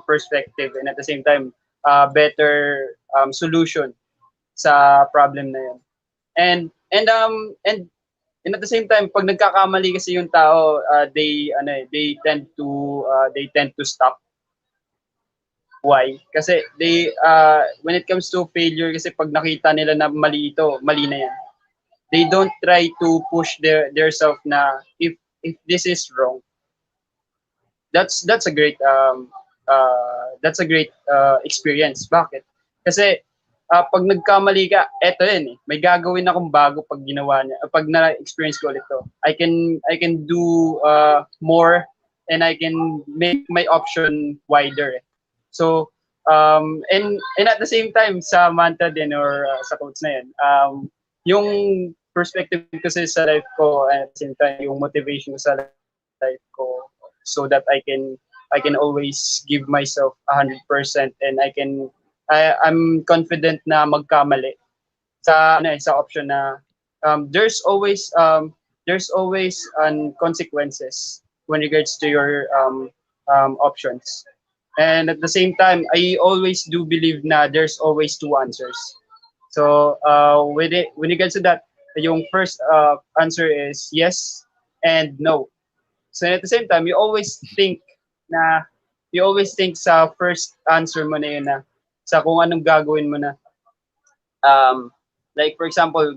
Speaker 3: perspective, and at the same time better solution sa problem na yun. And and um and and at the same time, pag nagkakamali kasi yung tao, they tend to stop. Why? Kasi when it comes to failure, kasi pag nakita nila na mali ito, mali na yan. They don't try to push their self na if this is wrong. That's a great experience. Bakit? Kasi pag nagkamali ka, eto yan eh. May gagawin akong bago pag ginawa niya. Pag na-experience ko ulit to. I can do more, and I can make my option wider eh. So and at the same time sa mantra din, or sa quotes na yun, yung perspective kasi sa life ko, and at the same time yung motivation ko sa life ko, so that I can always give myself 100%, and I'm confident na magkamali sa option na there's always consequences when regards to your options. And at the same time, I always do believe na there's always two answers. So when regards to that, yung first answer is yes and no. So at the same time, na you always think sa first answer mo na yun, na sa kung anong gagawin mo na. Like for example,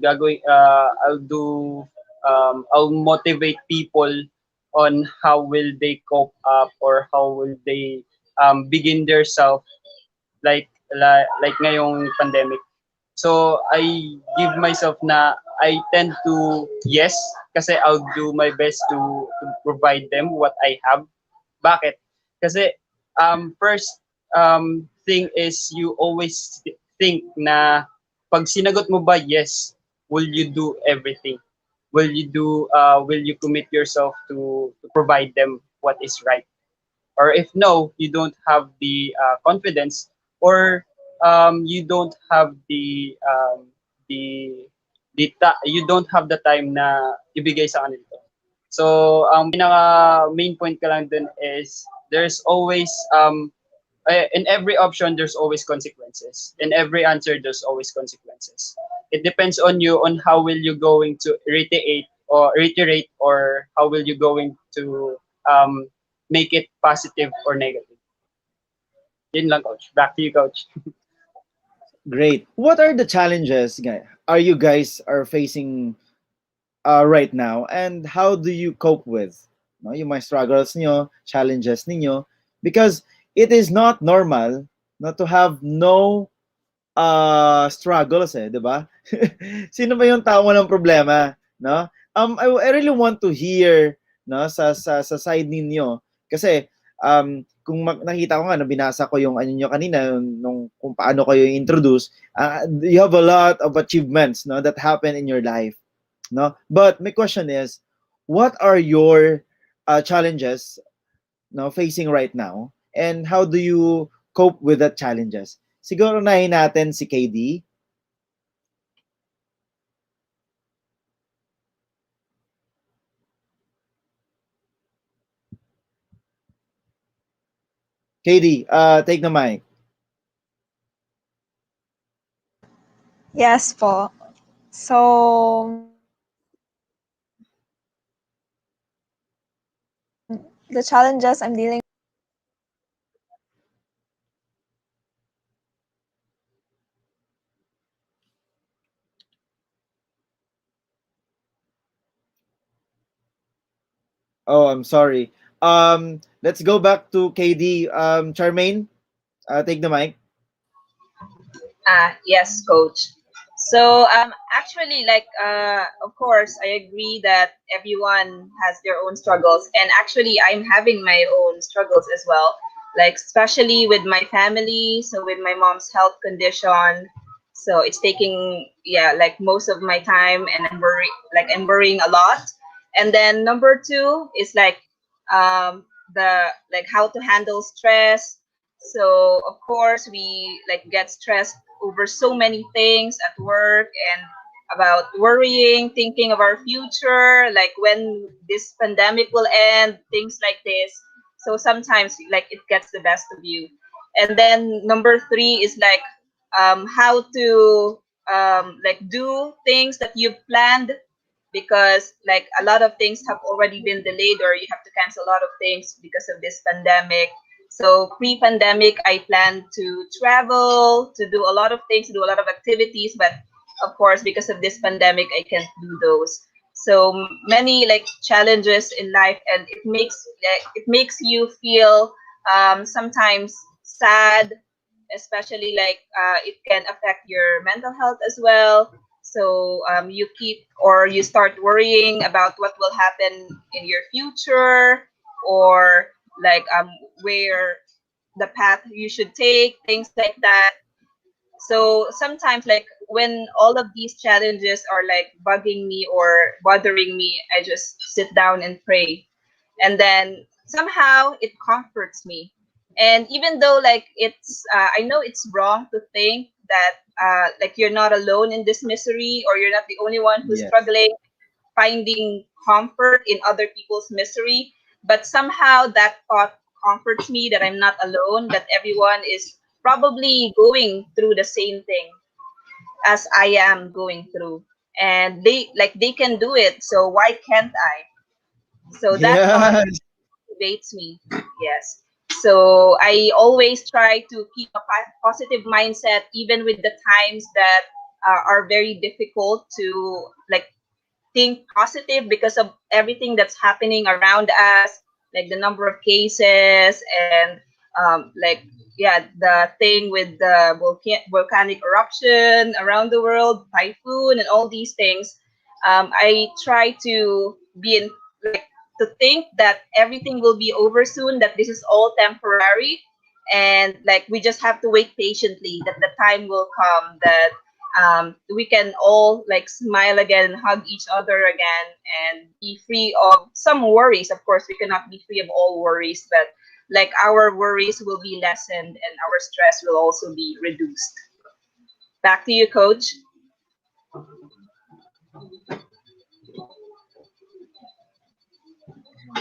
Speaker 3: I'll motivate people on how will they cope up, or how will they begin their self, like ngayong pandemic. So I give myself na I tend to yes kasi I'll do my best to provide them what I have. Bakit? Kasi first thing is you always think na pag sinagot mo ba yes, will you do everything? Will you commit yourself to provide them what is right? Or if no, you don't have the confidence, or you don't have the you don't have the time na ibigay sa kanila to. So ang pinaka main point ka lang dun is there's always in every option there's always consequences. In every answer there's always consequences. It depends on you on how will you going to reiterate or how will you going to make it positive or negative. Yun lang, coach. Back to you, coach.
Speaker 1: Great. What are the challenges are you guys are facing right now, and how do you cope with no, yung mga struggles niyo, challenges ninyo? Because it is not normal not to have no struggles eh, 'di ba? Sino ba yung tao walang problema, no? I really want to hear no sa side ninyo kasi kung nakita ko nga no, binasa ko yung ano niyo kanina nung kung paano kayo introduce, you have a lot of achievements no that happen in your life, no? But my question is, what are your challenges no facing right now, and how do you cope with the challenges? Siguro nahin natin si KD. KD, take the mic.
Speaker 4: Yes po. So, the challenges I'm dealing
Speaker 1: Oh, I'm sorry. Let's go back to KD. Charmaine, take the mic.
Speaker 2: Yes, coach. So actually, like of course, I agree that everyone has their own struggles, and actually, I'm having my own struggles as well. Like especially with my family, so with my mom's health condition, so it's taking like most of my time, and I'm worrying a lot. And then number two is like the like how to handle stress. So of course we like get stressed over so many things at work and about worrying, thinking of our future, like when this pandemic will end, things like this. So sometimes like it gets the best of you. And then number three is like how to like do things that you've planned, because like a lot of things have already been delayed or you have to cancel a lot of things because of this pandemic. So pre-pandemic, I planned to travel, to do a lot of things, to do a lot of activities, but of course, because of this pandemic, I can't do those. So many like challenges in life, and it makes you feel sometimes sad, especially like it can affect your mental health as well. So you keep or you start worrying about what will happen in your future, or like where the path you should take, things like that. So sometimes like when all of these challenges are like bugging me or bothering me, I just sit down and pray, and then somehow it comforts me. And even though like it's I know it's wrong to think that like you're not alone in this misery, or you're not the only one who's
Speaker 1: Yes.
Speaker 2: struggling, finding comfort in other people's misery, but somehow that thought comforts me that I'm not alone, that everyone is probably going through the same thing as I am going through, and they can do it, so why can't I? So that thought
Speaker 1: Yes.
Speaker 2: motivates me. Yes. So I always try to keep a positive mindset, even with the times that are very difficult to like think positive because of everything that's happening around us, like the number of cases and like yeah, the thing with the volcanic eruption around the world, typhoon, and all these things. I try to be in like to think that everything will be over soon, that this is all temporary, and like we just have to wait patiently that the time will come that we can all like smile again and hug each other again and be free of some worries. Of course, we cannot be free of all worries, but like our worries will be lessened and our stress will also be reduced. Back to you, Coach.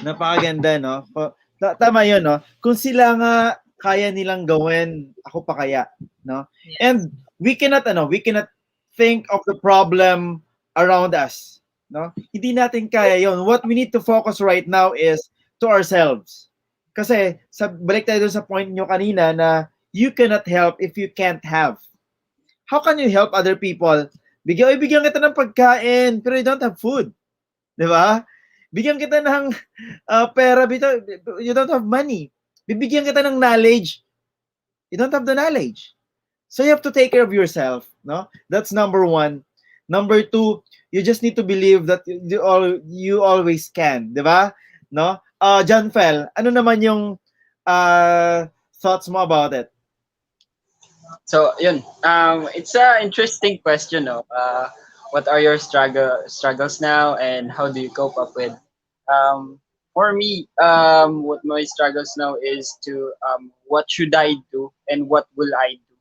Speaker 1: Napakaganda, no? Tama yun, no? Kung sila nga kaya nilang gawin, ako pa kaya, no? And we cannot think of the problem around us, no? Hindi natin kaya yon. What we need to focus right now is to ourselves. Kasi, balik tayo dun sa point nyo kanina na you cannot help if you can't have. How can you help other people? Bigyan kita ng pagkain, pero you don't have food. Di ba? Bigyan kita ng pera, you don't have money. Bibigyan kita ng knowledge, you don't have the knowledge. So you have to take care of yourself, no? That's number one. Number two, you just need to believe that you always can, di ba? No? Johnfel, ano naman yung thoughts mo about it?
Speaker 3: So, yun. It's an interesting question, no? What are your struggles now, and how do you cope up with? For me, what my struggles now is to what should I do and what will I do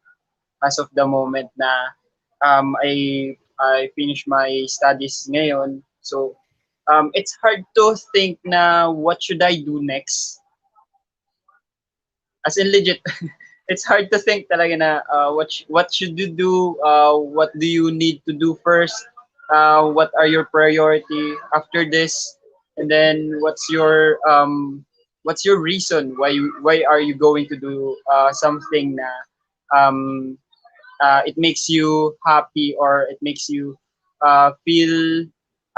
Speaker 3: as of the moment na I finish my studies ngayon. So, it's hard to think na what should I do next. As in legit, it's hard to think talaga na what should you do, what do you need to do first, what are your priority after this, and then what's your reason why are you going to do something na um, it makes you happy, or it makes you feel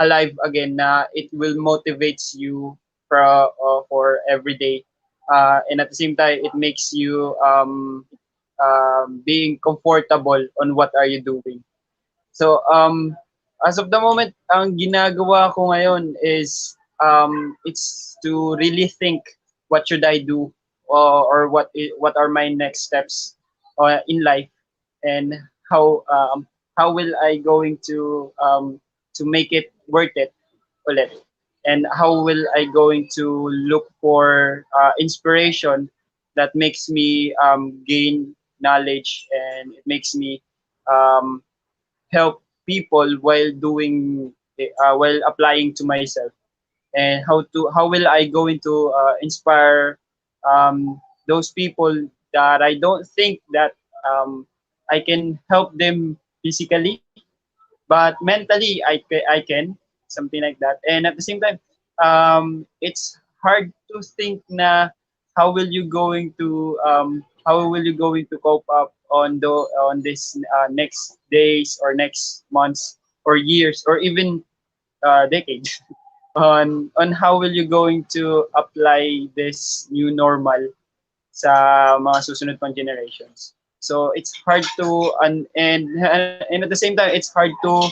Speaker 3: alive again, na it will motivates you for every day, and at the same time it makes you being comfortable on what are you doing. So as of the moment, ang ginagawa ko ngayon is it's to really think what should I do, or what are my next steps in life, and how will I going to make it worth it ulit, and how will I going to look for inspiration that makes me gain knowledge, and it makes me um, help people while doing while applying to myself, and how will I going to inspire those people that I don't think that I can help them physically, but mentally I can, something like that. And at the same time, it's hard to think na how will you going to cope up on this next days or next months or years or even decades on how will you going to apply this new normal sa mga susunod pang generations. So it's hard to and at the same time it's hard to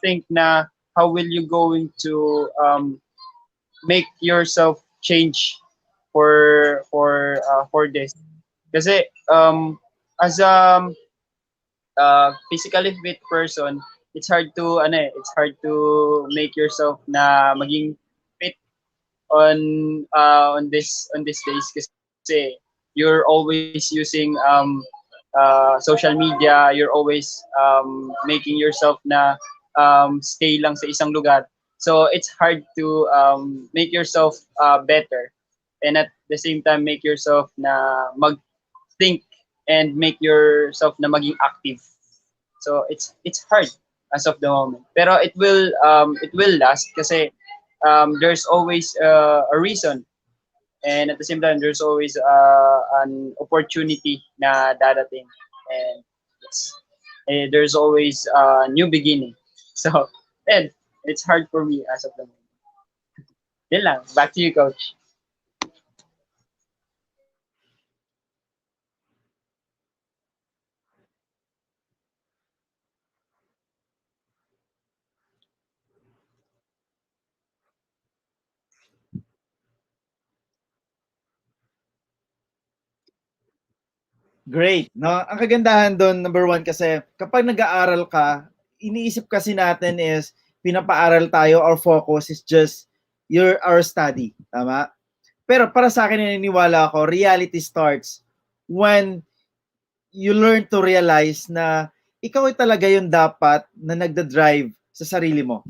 Speaker 3: think na how will you going to make yourself change for this. Kasi as a physically fit person, it's hard to make yourself na maging fit on these days, kasi you're always using social media, you're always making yourself na stay lang sa isang lugar. So it's hard to make yourself better, and at the same time make yourself na mag-think and make yourself na maging active. So it's hard as of the moment. Pero it will last, kasi there's always a reason, and at the same time there's always an opportunity na dadating, and yes, there's always a new beginning. So and it's hard for me as of the moment. Yun lang. Back to you, Coach.
Speaker 1: Great, no? Ang kagandahan doon, number one, kasi kapag nag-aaral ka, iniisip kasi natin is pinapaaral tayo, our focus is just our study. Tama? Pero para sa akin, naniniwala ako, reality starts when you learn to realize na ikaw ay talaga yung dapat na nagda-drive sa sarili mo.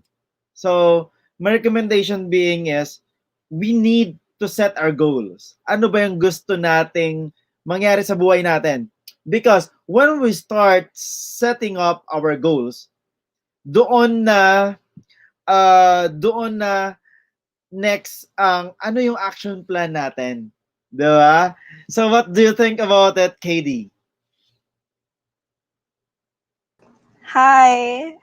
Speaker 1: So, my recommendation being is, we need to set our goals. Ano ba yung gusto nating mangyari sa buhay natin? Because when we start setting up our goals, doon na next ang ano yung action plan natin. Diba? So what do you think about it, KD?
Speaker 4: Hi.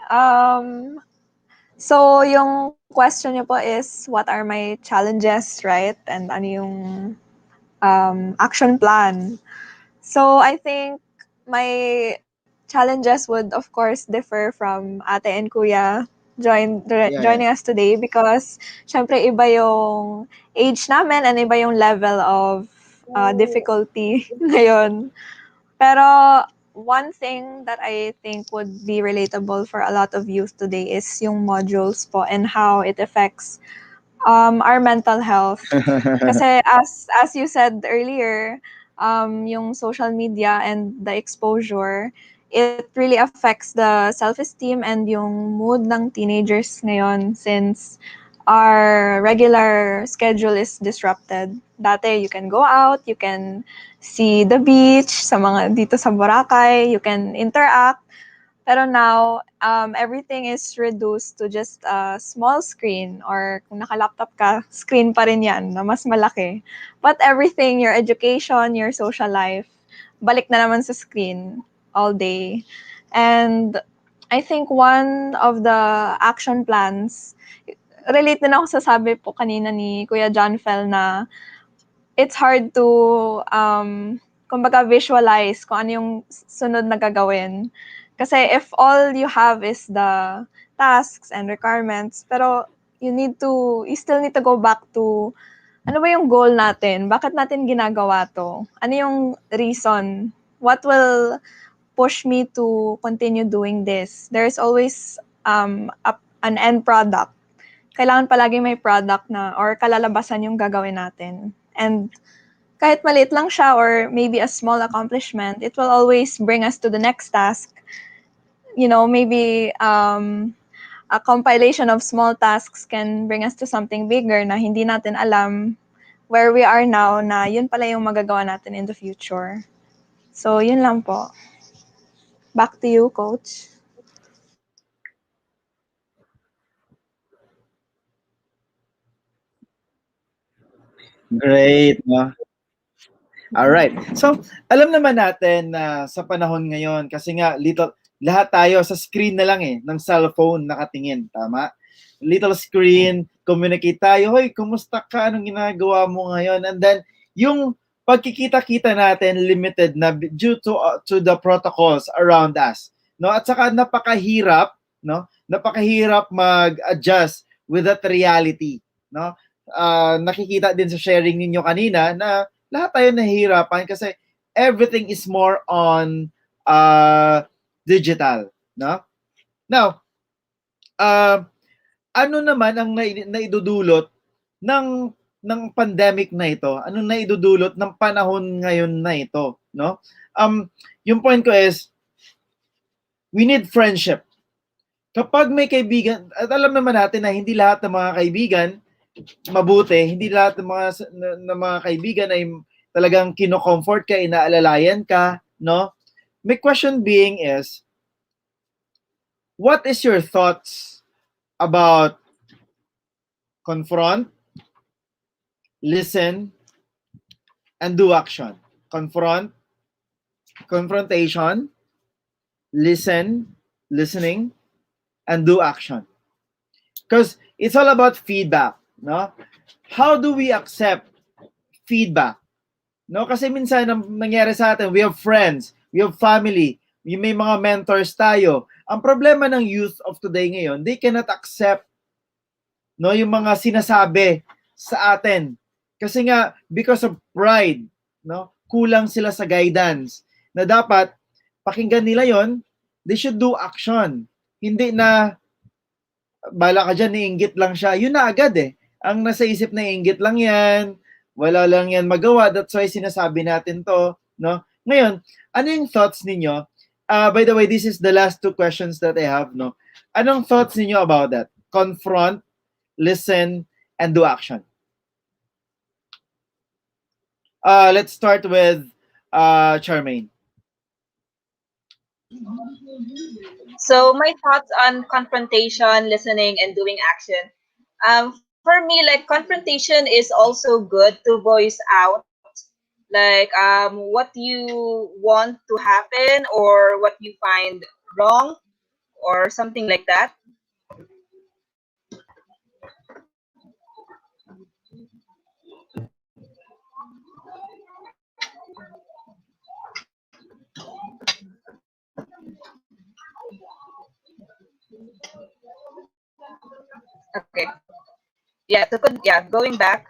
Speaker 4: So yung question niyo po is, what are my challenges, right? And ano yung action plan? So I think my challenges would, of course, differ from ate and kuya joining us today, because syempre iba yung age namin and iba yung level of difficulty ngayon. Pero one thing that I think would be relatable for a lot of youth today is yung modules po and how it affects our mental health. Kasi as you said earlier, yung social media and the exposure, it really affects the self-esteem and yung mood ng teenagers ngayon, since our regular schedule is disrupted. Dati, you can go out, you can see the beach, sa mga dito sa Boracay, you can interact. Pero now, everything is reduced to just a small screen, or kung naka-laptop ka, screen pa rin yan na mas malaki. But everything, your education, your social life, balik na naman sa screen all day. And I think one of the action plans, relate din ako sa sabi po kanina ni Kuya Johnfel na it's hard to, kumbaga, visualize kung ano yung sunod na gagawin. Kasi if all you have is the tasks and requirements, pero you still need to go back to, ano ba yung goal natin? Bakit natin ginagawa to? Ano yung reason? What will push me to continue doing this? There's always an end product. Kailangan palagi may product na or kalalabasan yung gagawin natin. And kahit maliit lang siya or maybe a small accomplishment, it will always bring us to the next task. You know, maybe a compilation of small tasks can bring us to something bigger na hindi natin alam where we are now, na yun pala yung magagawa natin in the future. So, yun lang po. Back to you, Coach.
Speaker 1: Great, no? Alright. So, alam naman natin na sa panahon ngayon, kasi nga, lahat tayo sa screen na lang ng cellphone nakatingin, tama? Little screen, communicate tayo, hoy, kumusta ka? Anong ginagawa mo ngayon? And then, yung pagkikita-kita natin limited na due to the protocols around us, no? At saka napakahirap, no? Napakahirap mag-adjust with that reality, no? Nakikita din sa sharing ninyo kanina na lahat tayo nahihirapan kasi everything is more on digital, no? Now, ano naman ang naidudulot ng pandemic na ito? Anong naidudulot ng panahon ngayon na ito, no? Yung point ko is, we need friendship. Kapag may kaibigan, at alam naman natin na hindi lahat ng mga kaibigan mabuti, hindi lahat ng mga kaibigan ay talagang kino-comfort ka, inaalalayan ka, no? My question being is, what is your thoughts about confront, listen, and do action? Confrontation, listening, and do action. Because it's all about feedback, no? How do we accept feedback? No, kasi minsan ang nangyari sa atin, we have friends, we have family, may mga mentors tayo. Ang problema ng youth of today ngayon, they cannot accept, no, yung mga sinasabi sa atin. Kasi nga, because of pride, no, kulang sila sa guidance. na dapat pakinggan nila yon, they should do action. Hindi na bala ka dyan, niinggit lang siya. Yun na agad eh. Ang nasa isip na inggit lang yan, wala lang yan magawa. That's why sinasabi natin to. No? Ngayon, ano yung thoughts ninyo? By the way, this is the last two questions that I have. No? Anong thoughts ninyo about that? Confront, listen, and do action. Let's start with Charmaine.
Speaker 2: So my thoughts on confrontation, listening, and doing action. For me, like confrontation is also good to voice out, like what you want to happen or what you find wrong or something like that. Okay. Yeah, going back.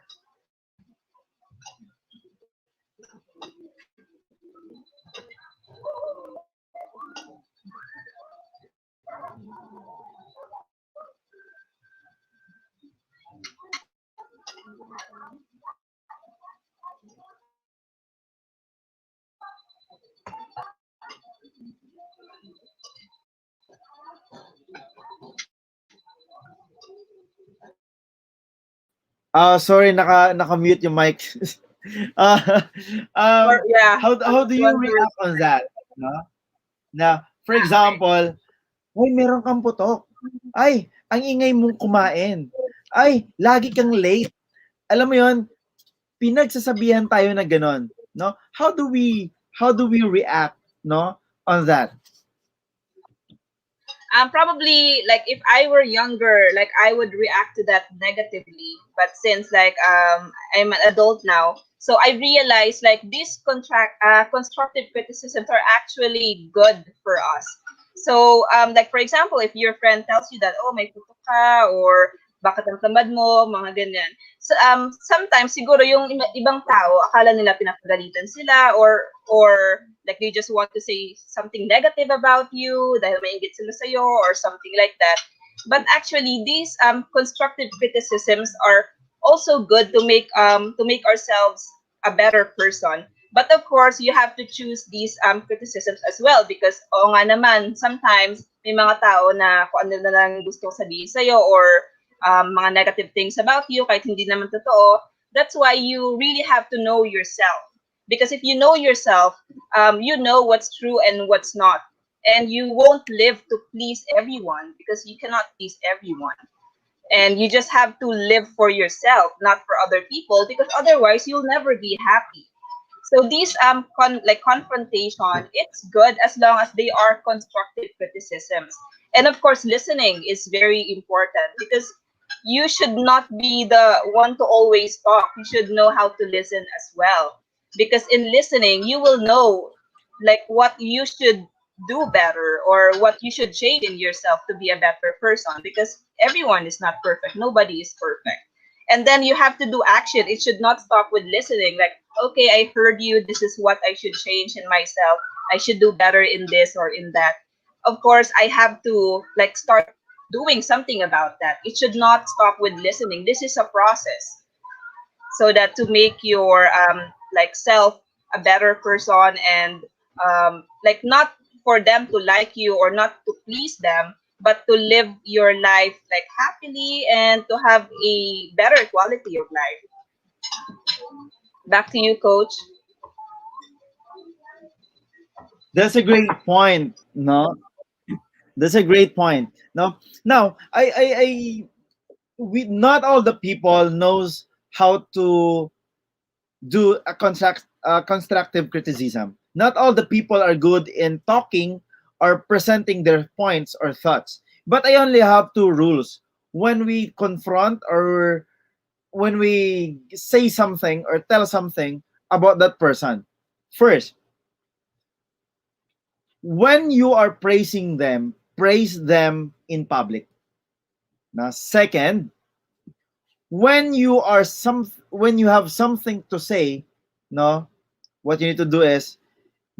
Speaker 1: Sorry, naka-mute yung mic.
Speaker 2: Or yeah,
Speaker 1: How do you react on that? No? Na, for example, ay, meron kang putok. Ay, ang ingay mong kumain. Ay, lagi kang late. Alam mo yon, pinagsasabihan tayo na ganon. No? How do we react, no, on that?
Speaker 2: Probably like if I were younger, like I would react to that negatively. But since like I'm an adult now, so I realize like these constructive criticisms are actually good for us. So like for example, if your friend tells you that oh may puto ka or bakit ang tamad mo, mga ganyan. So sometimes siguro yung ibang tao akala nila pinapagalitan sila or like they just want to say something negative about you dahil mainggit sila sa'yo or something like that. But actually, these constructive criticisms are also good to make ourselves a better person. But of course, you have to choose these criticisms as well because oo nga naman, sometimes may mga tao na kung ano na lang gusto sabihin sa'yo or mga negative things about you kahit hindi naman totoo. That's why you really have to know yourself. Because if you know yourself, you know what's true and what's not. And you won't live to please everyone because you cannot please everyone. And you just have to live for yourself, not for other people, because otherwise you'll never be happy. So these confrontation, it's good as long as they are constructive criticisms. And of course, listening is very important because you should not be the one to always talk. You should know how to listen as well. Because in listening, you will know like what you should do better or what you should change in yourself to be a better person because everyone is not perfect. Nobody is perfect. And then you have to do action. It should not stop with listening. Like, okay, I heard you. This is what I should change in myself. I should do better in this or in that. Of course, I have to like start doing something about that. It should not stop with listening. This is a process so that to make your like self a better person and like not for them to like you or not to please them but to live your life like happily and to have a better quality of life. Back to you, coach.
Speaker 1: That's a great point, no? That's a great point. No, now we not all the people knows how to do a constructive criticism. Not all the people are good in talking or presenting their points or thoughts. But I only have two rules. When we confront or when we say something or tell something about that person. First, when you are praising them, praise them in public. Now, second, when you have something to say, no, what you need to do is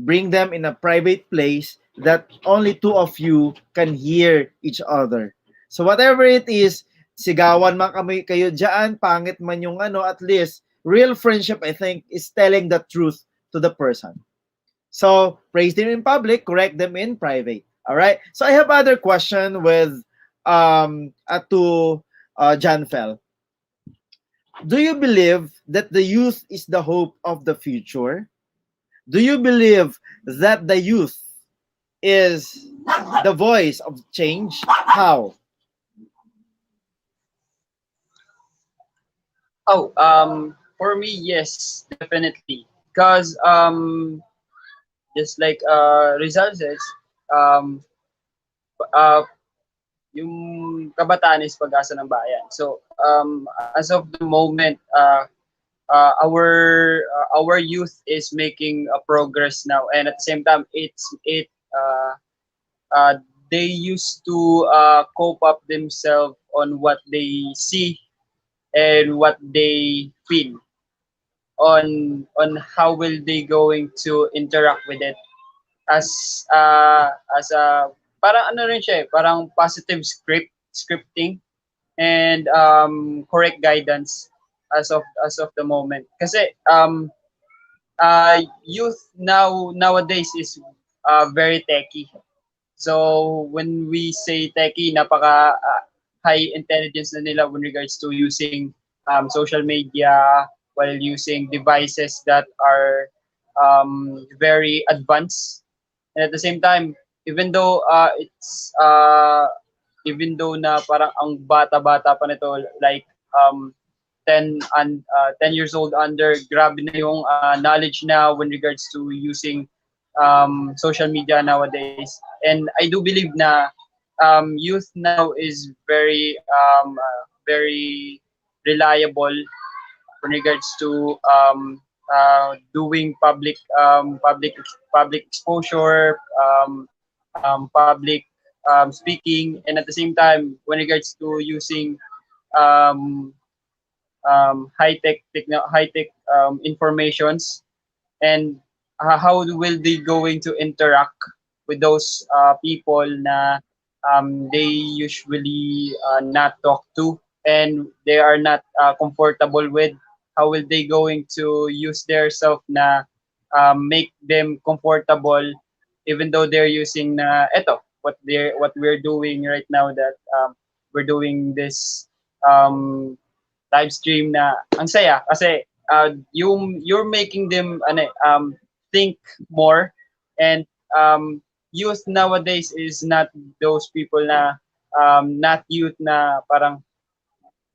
Speaker 1: bring them in a private place that only two of you can hear each other. So whatever it is, sigawan man kami kayo dyan, pangit man yung ano, at least real friendship, I think, is telling the truth to the person. So praise them in public, correct them in private. All right. So I have other question with to Johnfel. Do you believe that the youth is the hope of the future? Do you believe that the youth is the voice of change? How?
Speaker 3: Oh, for me, yes, definitely. Because just like Rizal says, um, uh, yung kabataan is pag-asa ng bayan. So, as of the moment, our youth is making a progress now, and at the same time, uh, uh, they used to cope up themselves on what they see and what they feel on how will they going to interact with it as as a parang ano rin siya parang positive scripting and correct guidance as of the moment kasi youth nowadays is very techy. So when we say techie, napaka high intelligence na nila when regards to using social media while using devices that are very advanced. And at the same time, even though even though na parang ang bata-bata pa nito like 10 years old under, grabe na yung knowledge now when regards to using social media nowadays. And I do believe na youth now is very reliable when regards to doing public exposure, public speaking, and at the same time when regards to using um, high tech informations and how will they going to interact with those people na they usually not talk to and they are not comfortable with. How will they going to use their self na make them comfortable even though they're using na eto what we're doing right now that we're doing this um, live stream na ang saya kasi you're making them think more and youth nowadays is not those people na not youth na parang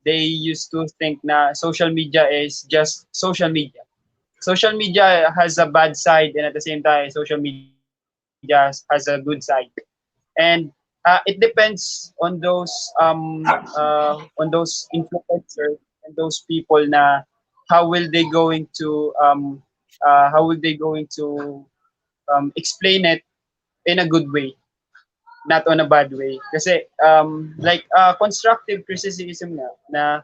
Speaker 3: they used to think na social media is just social media. Social media has a bad side and at the same time social media has a good side. And it depends on those influencers and those people na how will they going to explain it in a good way, not on a bad way. Kasi like constructive criticism na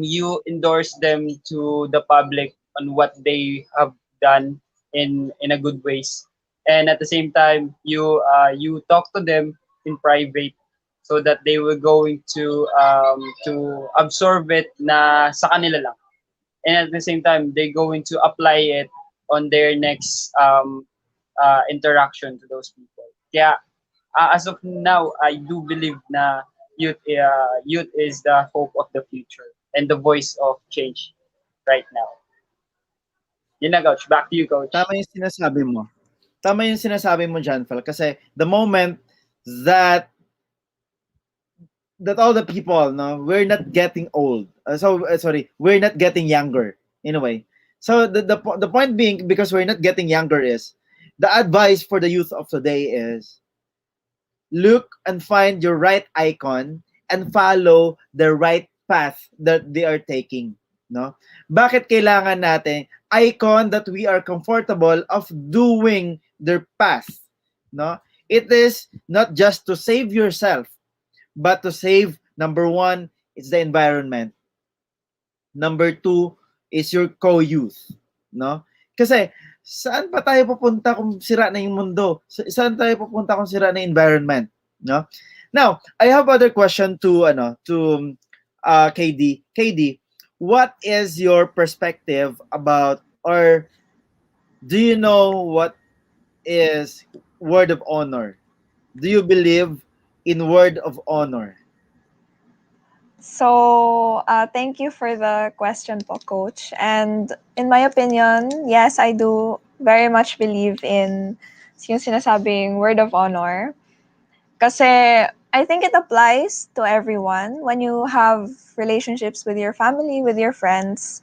Speaker 3: you endorse them to the public on what they have done in a good ways, and at the same time you talk to them in private so that they will going to absorb it na sa kanila lang, and at the same time they going to apply it on their next interaction to those people. Kaya as of now, I do believe na youth is the hope of the future and the voice of change right now. Yun na, Coach. Back to you, Coach.
Speaker 1: Tama yung sinasabi mo. Tama yung sinasabi mo, Johnfel, kasi the moment that all the people, no, we're not getting old. We're not getting younger in a way. So the point being, because we're not getting younger, is the advice for the youth of today is look and find your right icon and follow the right path that they are taking. No? Bakit kailangan natin icon that we are comfortable of doing their path? No? It is not just to save yourself, but to save, number one, it's the environment. Number two is your co-youth. No? Kasi saan pa tayo pupunta kung sira na yung mundo? Saan tayo pupunta kung sira na yung environment? No? Now, I have other question to KD. KD, what is your perspective about, or do you know what is word of honor? Do you believe in word of honor?
Speaker 4: So, thank you for the question po, Coach. And in my opinion, yes, I do very much believe in yung sinasabing word of honor. Kasi I think it applies to everyone. When you have relationships with your family, with your friends,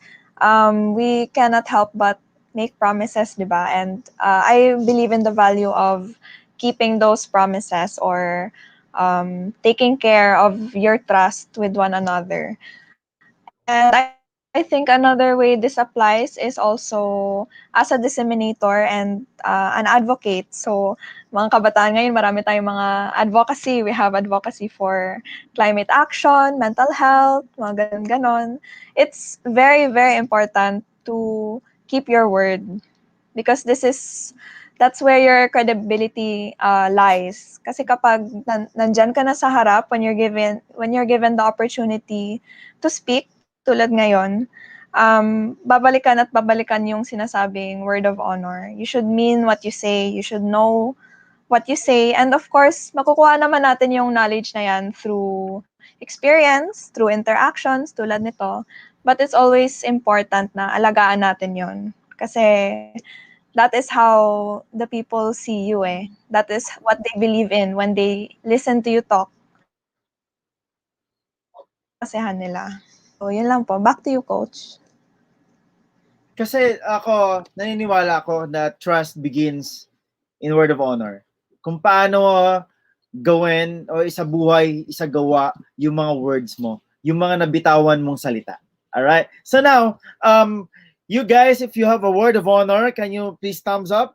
Speaker 4: we cannot help but make promises, di ba? And I believe in the value of keeping those promises, or taking care of your trust with one another. And I think another way this applies is also as a disseminator and an advocate. So, mga kabataan ngayon, marami tayong mga advocacy. We have advocacy for climate action, mental health, mga ganon-ganon. It's very, very important to keep your word, because that's where your credibility lies. Kasi kapag nandyan ka na sa harap, when you're given the opportunity to speak, tulad ngayon, babalikan at babalikan yung sinasabing word of honor. You should mean what you say. You should know what you say. And of course, makukuha naman natin yung knowledge na yan through experience, through interactions, tulad nito. But it's always important na alagaan natin yon. Kasi that is how the people see you eh. That is what they believe in when they listen to you talk. Kasehan nila. So, yun lang po. Back to you, Coach.
Speaker 1: Kasi ako, naniniwala ako na trust begins in word of honor. Kung paano gawin o isabuhay, isagawa yung mga words mo, yung mga nabitawan mong salita. Alright? So now, you guys, if you have a word of honor, can you please thumbs up?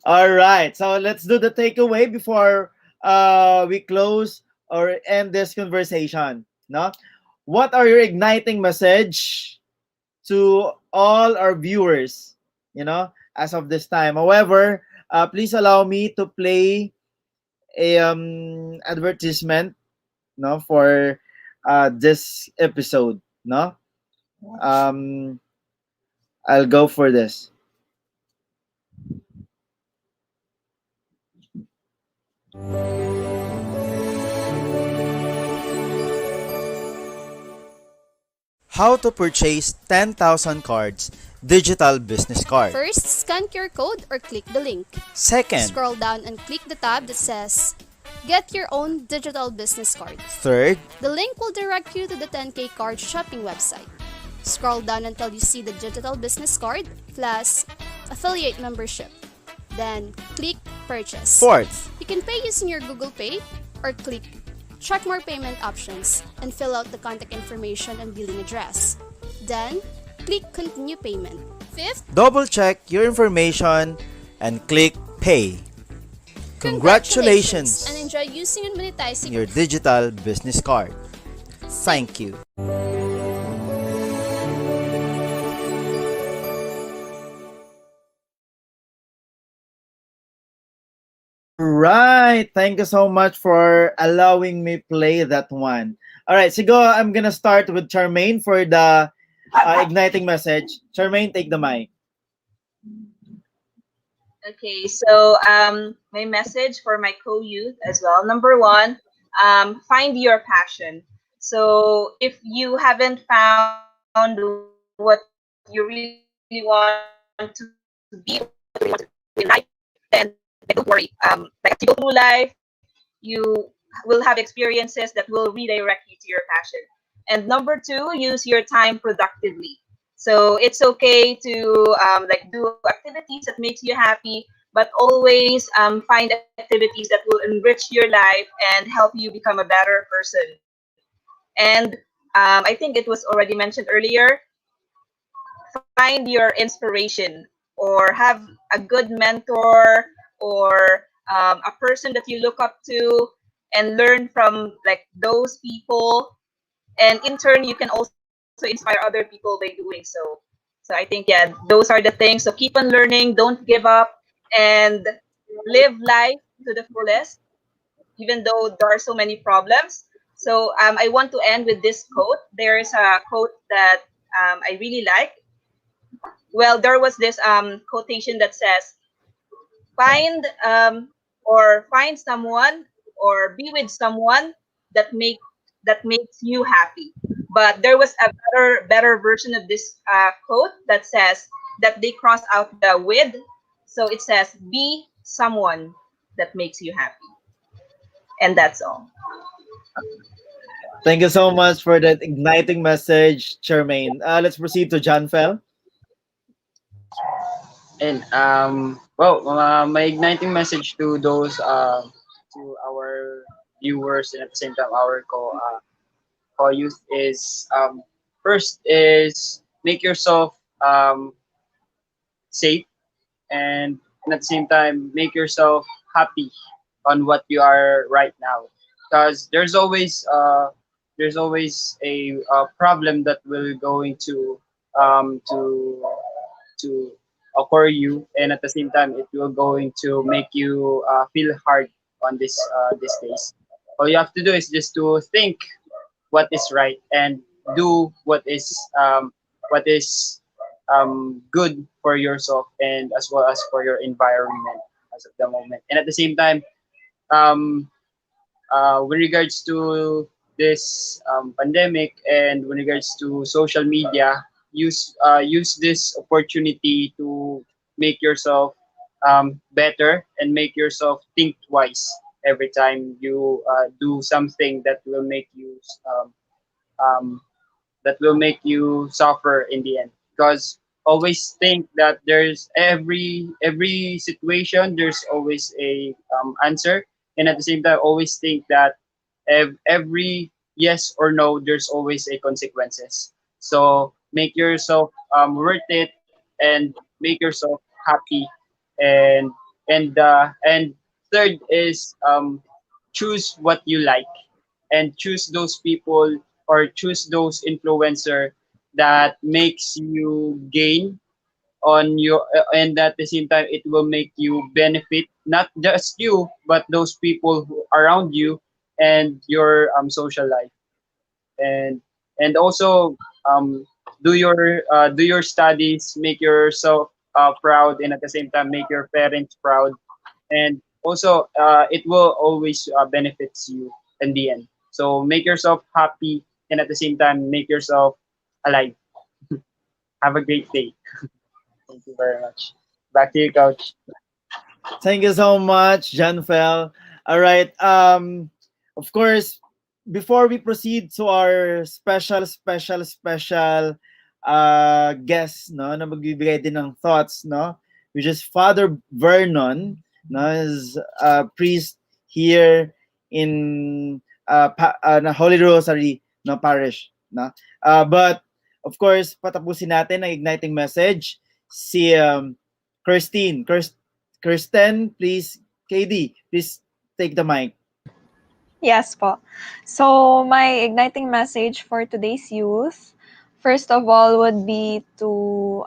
Speaker 1: Alright, so let's do the takeaway before we close or end this conversation. No? What are your igniting message to all our viewers, as of this time? However, please allow me to play a advertisement, for this episode, I'll go for this. How to purchase 10,000 cards, digital business card.
Speaker 5: First, scan QR code or click the link.
Speaker 1: Second,
Speaker 5: Scroll down and click the tab that says Get Your Own Digital Business Card.
Speaker 1: third,
Speaker 5: The link will direct you to the 10K Card shopping website. Scroll down until you see the digital business card plus affiliate membership. Then, click Purchase.
Speaker 1: fourth,
Speaker 5: You can pay using your Google Pay or click Check More Payment Options and fill out the contact information and billing address. Then, click Continue Payment. Fifth,
Speaker 1: double check your information and click Pay. Congratulations
Speaker 5: and enjoy using and monetizing
Speaker 1: your digital business card. Thank you. Right. Thank you so much for allowing me play that one. All right. Siguro, I'm gonna start with Charmaine for the igniting message. Charmaine, take the mic.
Speaker 2: Okay, so my message for my co-youth as well. Number one, find your passion. So if you haven't found what you really want to be, in life, then don't worry. Like as you go through life, you will have experiences that will redirect you to your passion. And number two, use your time productively. So it's okay to like do activities that makes you happy, but always find activities that will enrich your life and help you become a better person. And I think it was already mentioned earlier, find your inspiration or have a good mentor or a person that you look up to and learn from like those people. And in turn, you can also inspire other people by doing so. So I think, yeah, those are the things. So keep on learning, don't give up, and live life to the fullest, even though there are so many problems. So I want to end with this quote. There is a quote that I really like. Well, there was this quotation that says, find or find someone or be with someone that makes you happy. But there was a better version of this quote that says that they cross out the with, so it says be someone that makes you happy, and that's all.
Speaker 1: Thank you so much for that igniting message, Charmaine. Let's proceed to Johnfel.
Speaker 3: And well, my igniting message to those to our viewers and at the same time our co-youth is first is make yourself safe, and at the same time make yourself happy on what you are right now, because there's always a problem that will going um, to to occur you, and at the same time it will going to make you feel hard on these days. All you have to do is just to think what is right and do what is good for yourself and as well as for your environment as of the moment. And at the same time, um, with regards to this pandemic and with regards to social media, use this opportunity to make yourself better and make yourself think twice every time you do something um, um, that will make you suffer in the end. Because always think that there's every situation there's always a answer, and at the same time always think that every yes or no there's always a consequences. So make yourself worth it and make yourself happy, and and third is choose what you like and choose those people or choose those influencer that makes you gain on your and at the same time it will make you benefit not just you but those people who around you and your social life, and also um, do your studies, make yourself proud, and at the same time make your parents proud, and also it will always benefits you in the end. So make yourself happy and at the same time make yourself alive. Have a great day. Thank you very much. Back to you, coach.
Speaker 1: Thank you so much, Johnfel. All right. Of course, before we proceed to our special guest, no, na magbibigay din ng thoughts, no, which is Father Vernon, no, is a priest here in na Holy Rosary, no, parish, no. But of course, patapusin natin ang igniting message si Christine. Kirsten, please, KD, please take the mic.
Speaker 4: Yes po. So, my igniting message for today's youth, first of all, would be to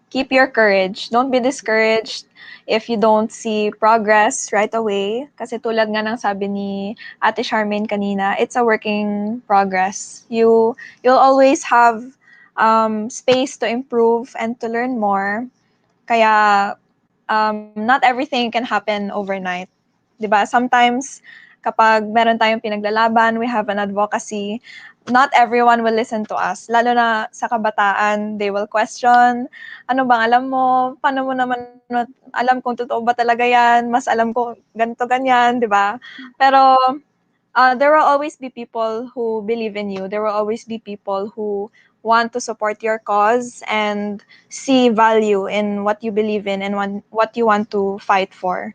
Speaker 4: keep your courage. Don't be discouraged if you don't see progress right away. Kasi tulad nga ng sabi ni Ate Charmaine kanina, it's a working progress. You'll always have space to improve and to learn more. Kaya not everything can happen overnight. 'Di ba? Sometimes kapag meron tayong pinaglalaban, we have an advocacy, not everyone will listen to us. Lalo na sa kabataan, they will question, ano bang alam mo? Paano mo naman alam kung totoo ba talaga yan? Mas alam ko ganito, ganyan, di ba? Pero there will always be people who believe in you. There will always be people who want to support your cause and see value in what you believe in and what you want to fight for.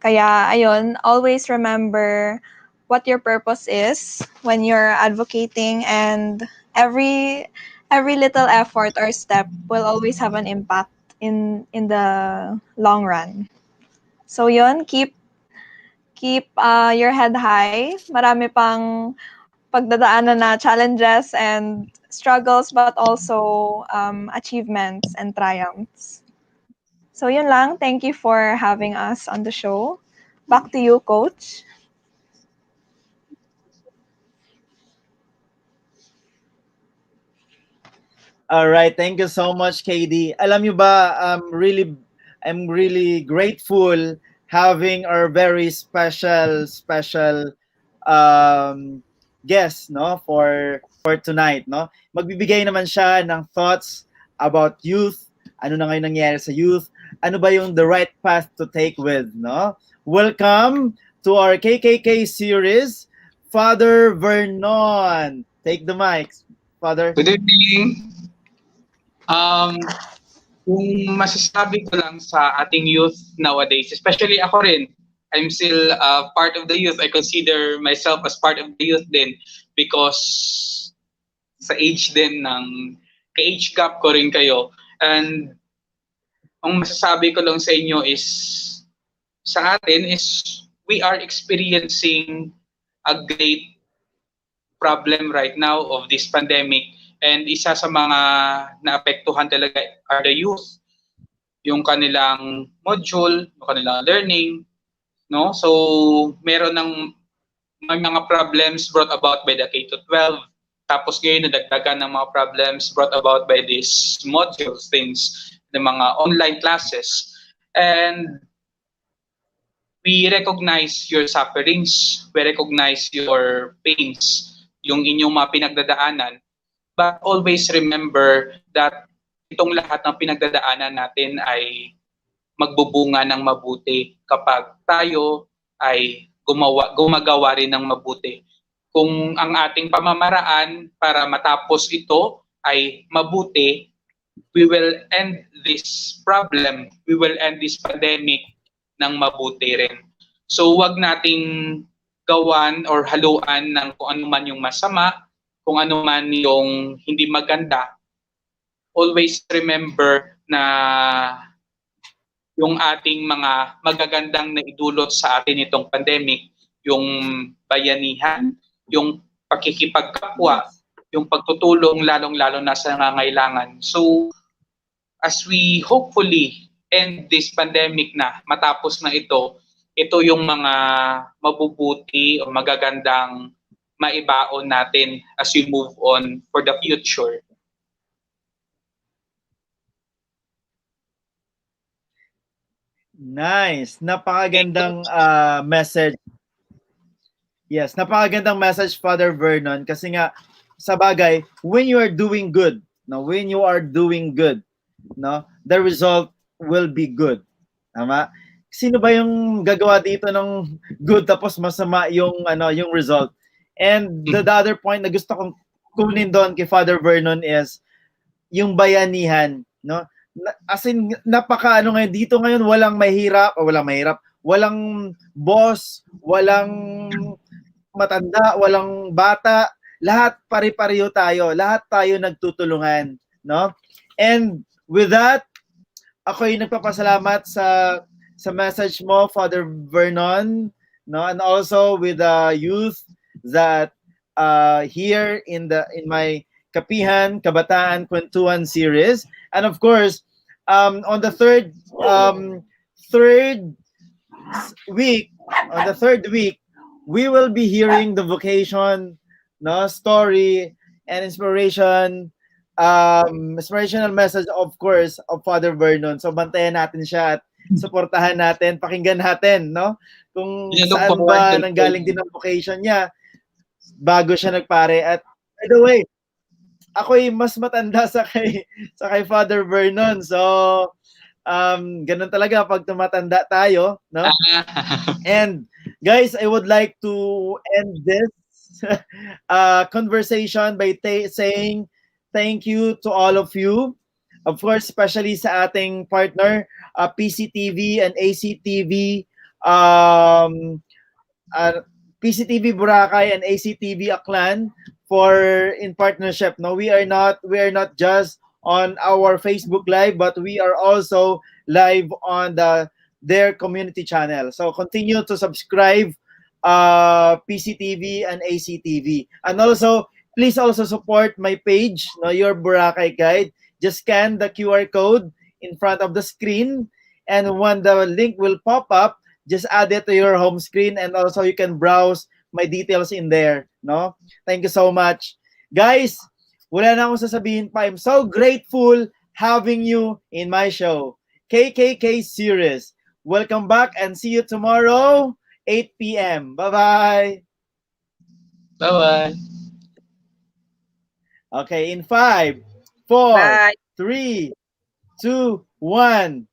Speaker 4: Kaya, ayun, always remember what your purpose is when you're advocating, and every little effort or step will always have an impact in the long run. So yun, keep your head high. Marami pang pagdadaanan na challenges and struggles, but also achievements and triumphs. So yun lang. Thank you for having us on the show. Back to you, Coach.
Speaker 1: All right, thank you so much, KD. Alam niyo ba, I'm really grateful having our very special guest, no, for tonight, no. Magbibigay naman siya ng thoughts about youth, ano na ngayon nangyayari sa youth, ano ba yung the right path to take with, no. Welcome to our KKK series, Father Vernon. Take the mic, Father.
Speaker 6: Good evening. Kung masasabi ko lang sa ating youth nowadays, especially ako rin, I'm still part of the youth. I consider myself as part of the youth din because sa age din ng ka-age gap ko rin kayo. And ang masasabi ko lang sa inyo is, sa atin is, we are experiencing a great problem right now of this pandemic. And isa sa mga naapektuhan talaga are the youth, yung kanilang module, yung kanilang learning, no? So, meron ng mga problems brought about by the K-12. Tapos ngayon, nadagdagan ng mga problems brought about by these modules, things, the mga online classes. And we recognize your sufferings, we recognize your pains, yung inyong mga pinagdadaanan. But always remember that itong lahat ng pinagdadaanan natin ay magbubunga ng mabuti kapag tayo ay gumagawa rin ng mabuti. Kung ang ating pamamaraan para matapos ito ay mabuti, we will end this problem, we will end this pandemic ng mabuti rin. So wag nating gawan or haluan ng kung ano man yung masama, kung ano man yung hindi maganda. Always remember na yung ating mga magagandang naidulot sa atin itong pandemic, yung bayanihan, yung pakikipagkapwa, yung pagtutulong lalong-lalo na sa nangangailangan. So, as we hopefully end this pandemic na, matapos na ito yung mga mabubuti o magagandang maibaon natin as we move on for the future.
Speaker 1: Nice. Napakagandang message. Yes, napakagandang message, Father Vernon, kasi nga sa bagay, when you are doing good, no, the result will be good. Tama? Sino ba yung gagawa dito ng good tapos masama yung yung result? And the other point na gusto kong kunin doon kay Father Vernon is yung bayanihan, no? As in, ngayon dito ngayon, walang boss, walang matanda, walang bata, lahat pare-pareho tayo, lahat tayo nagtutulungan, no? And with that, ako'y nagpapasalamat sa message mo, Father Vernon, no? And also with the youth that here in my Kapihan, Kabataan, Kwentuhan series. And of course, on the third week, we will be hearing the vocation, no, story and inspirational message, of course, of Father Vernon. So bantayan natin siya at suportahan natin, pakinggan natin, no? Kung saan ba nanggaling din ang vocation niya bago siya nagpare. At by the way, ako'y mas matanda sa kay Father Vernon. So, ganun talaga pag tumatanda tayo, no? And guys, I would like to end this conversation by saying thank you to all of you. Of course, especially sa ating partner, PCTV and ACTV, PCTV Boracay and ACTV Aklan in partnership. No, we are not just on our Facebook Live, but we are also live on their community channel. So continue to subscribe PCTV and ACTV. And also, please also support my page, no, Your Boracay Guide. Just scan the QR code in front of the screen, and when the link will pop up, just add it to your home screen, and also you can browse my details in there. No? Thank you so much. Guys, wala na akong sasabihin pa. I'm so grateful having you in my show. KKK Series. Welcome back and see you tomorrow, 8 p.m. Bye-bye.
Speaker 6: Bye-bye.
Speaker 1: Okay, in 5, 4,
Speaker 2: Bye.
Speaker 1: 3, 2, 1.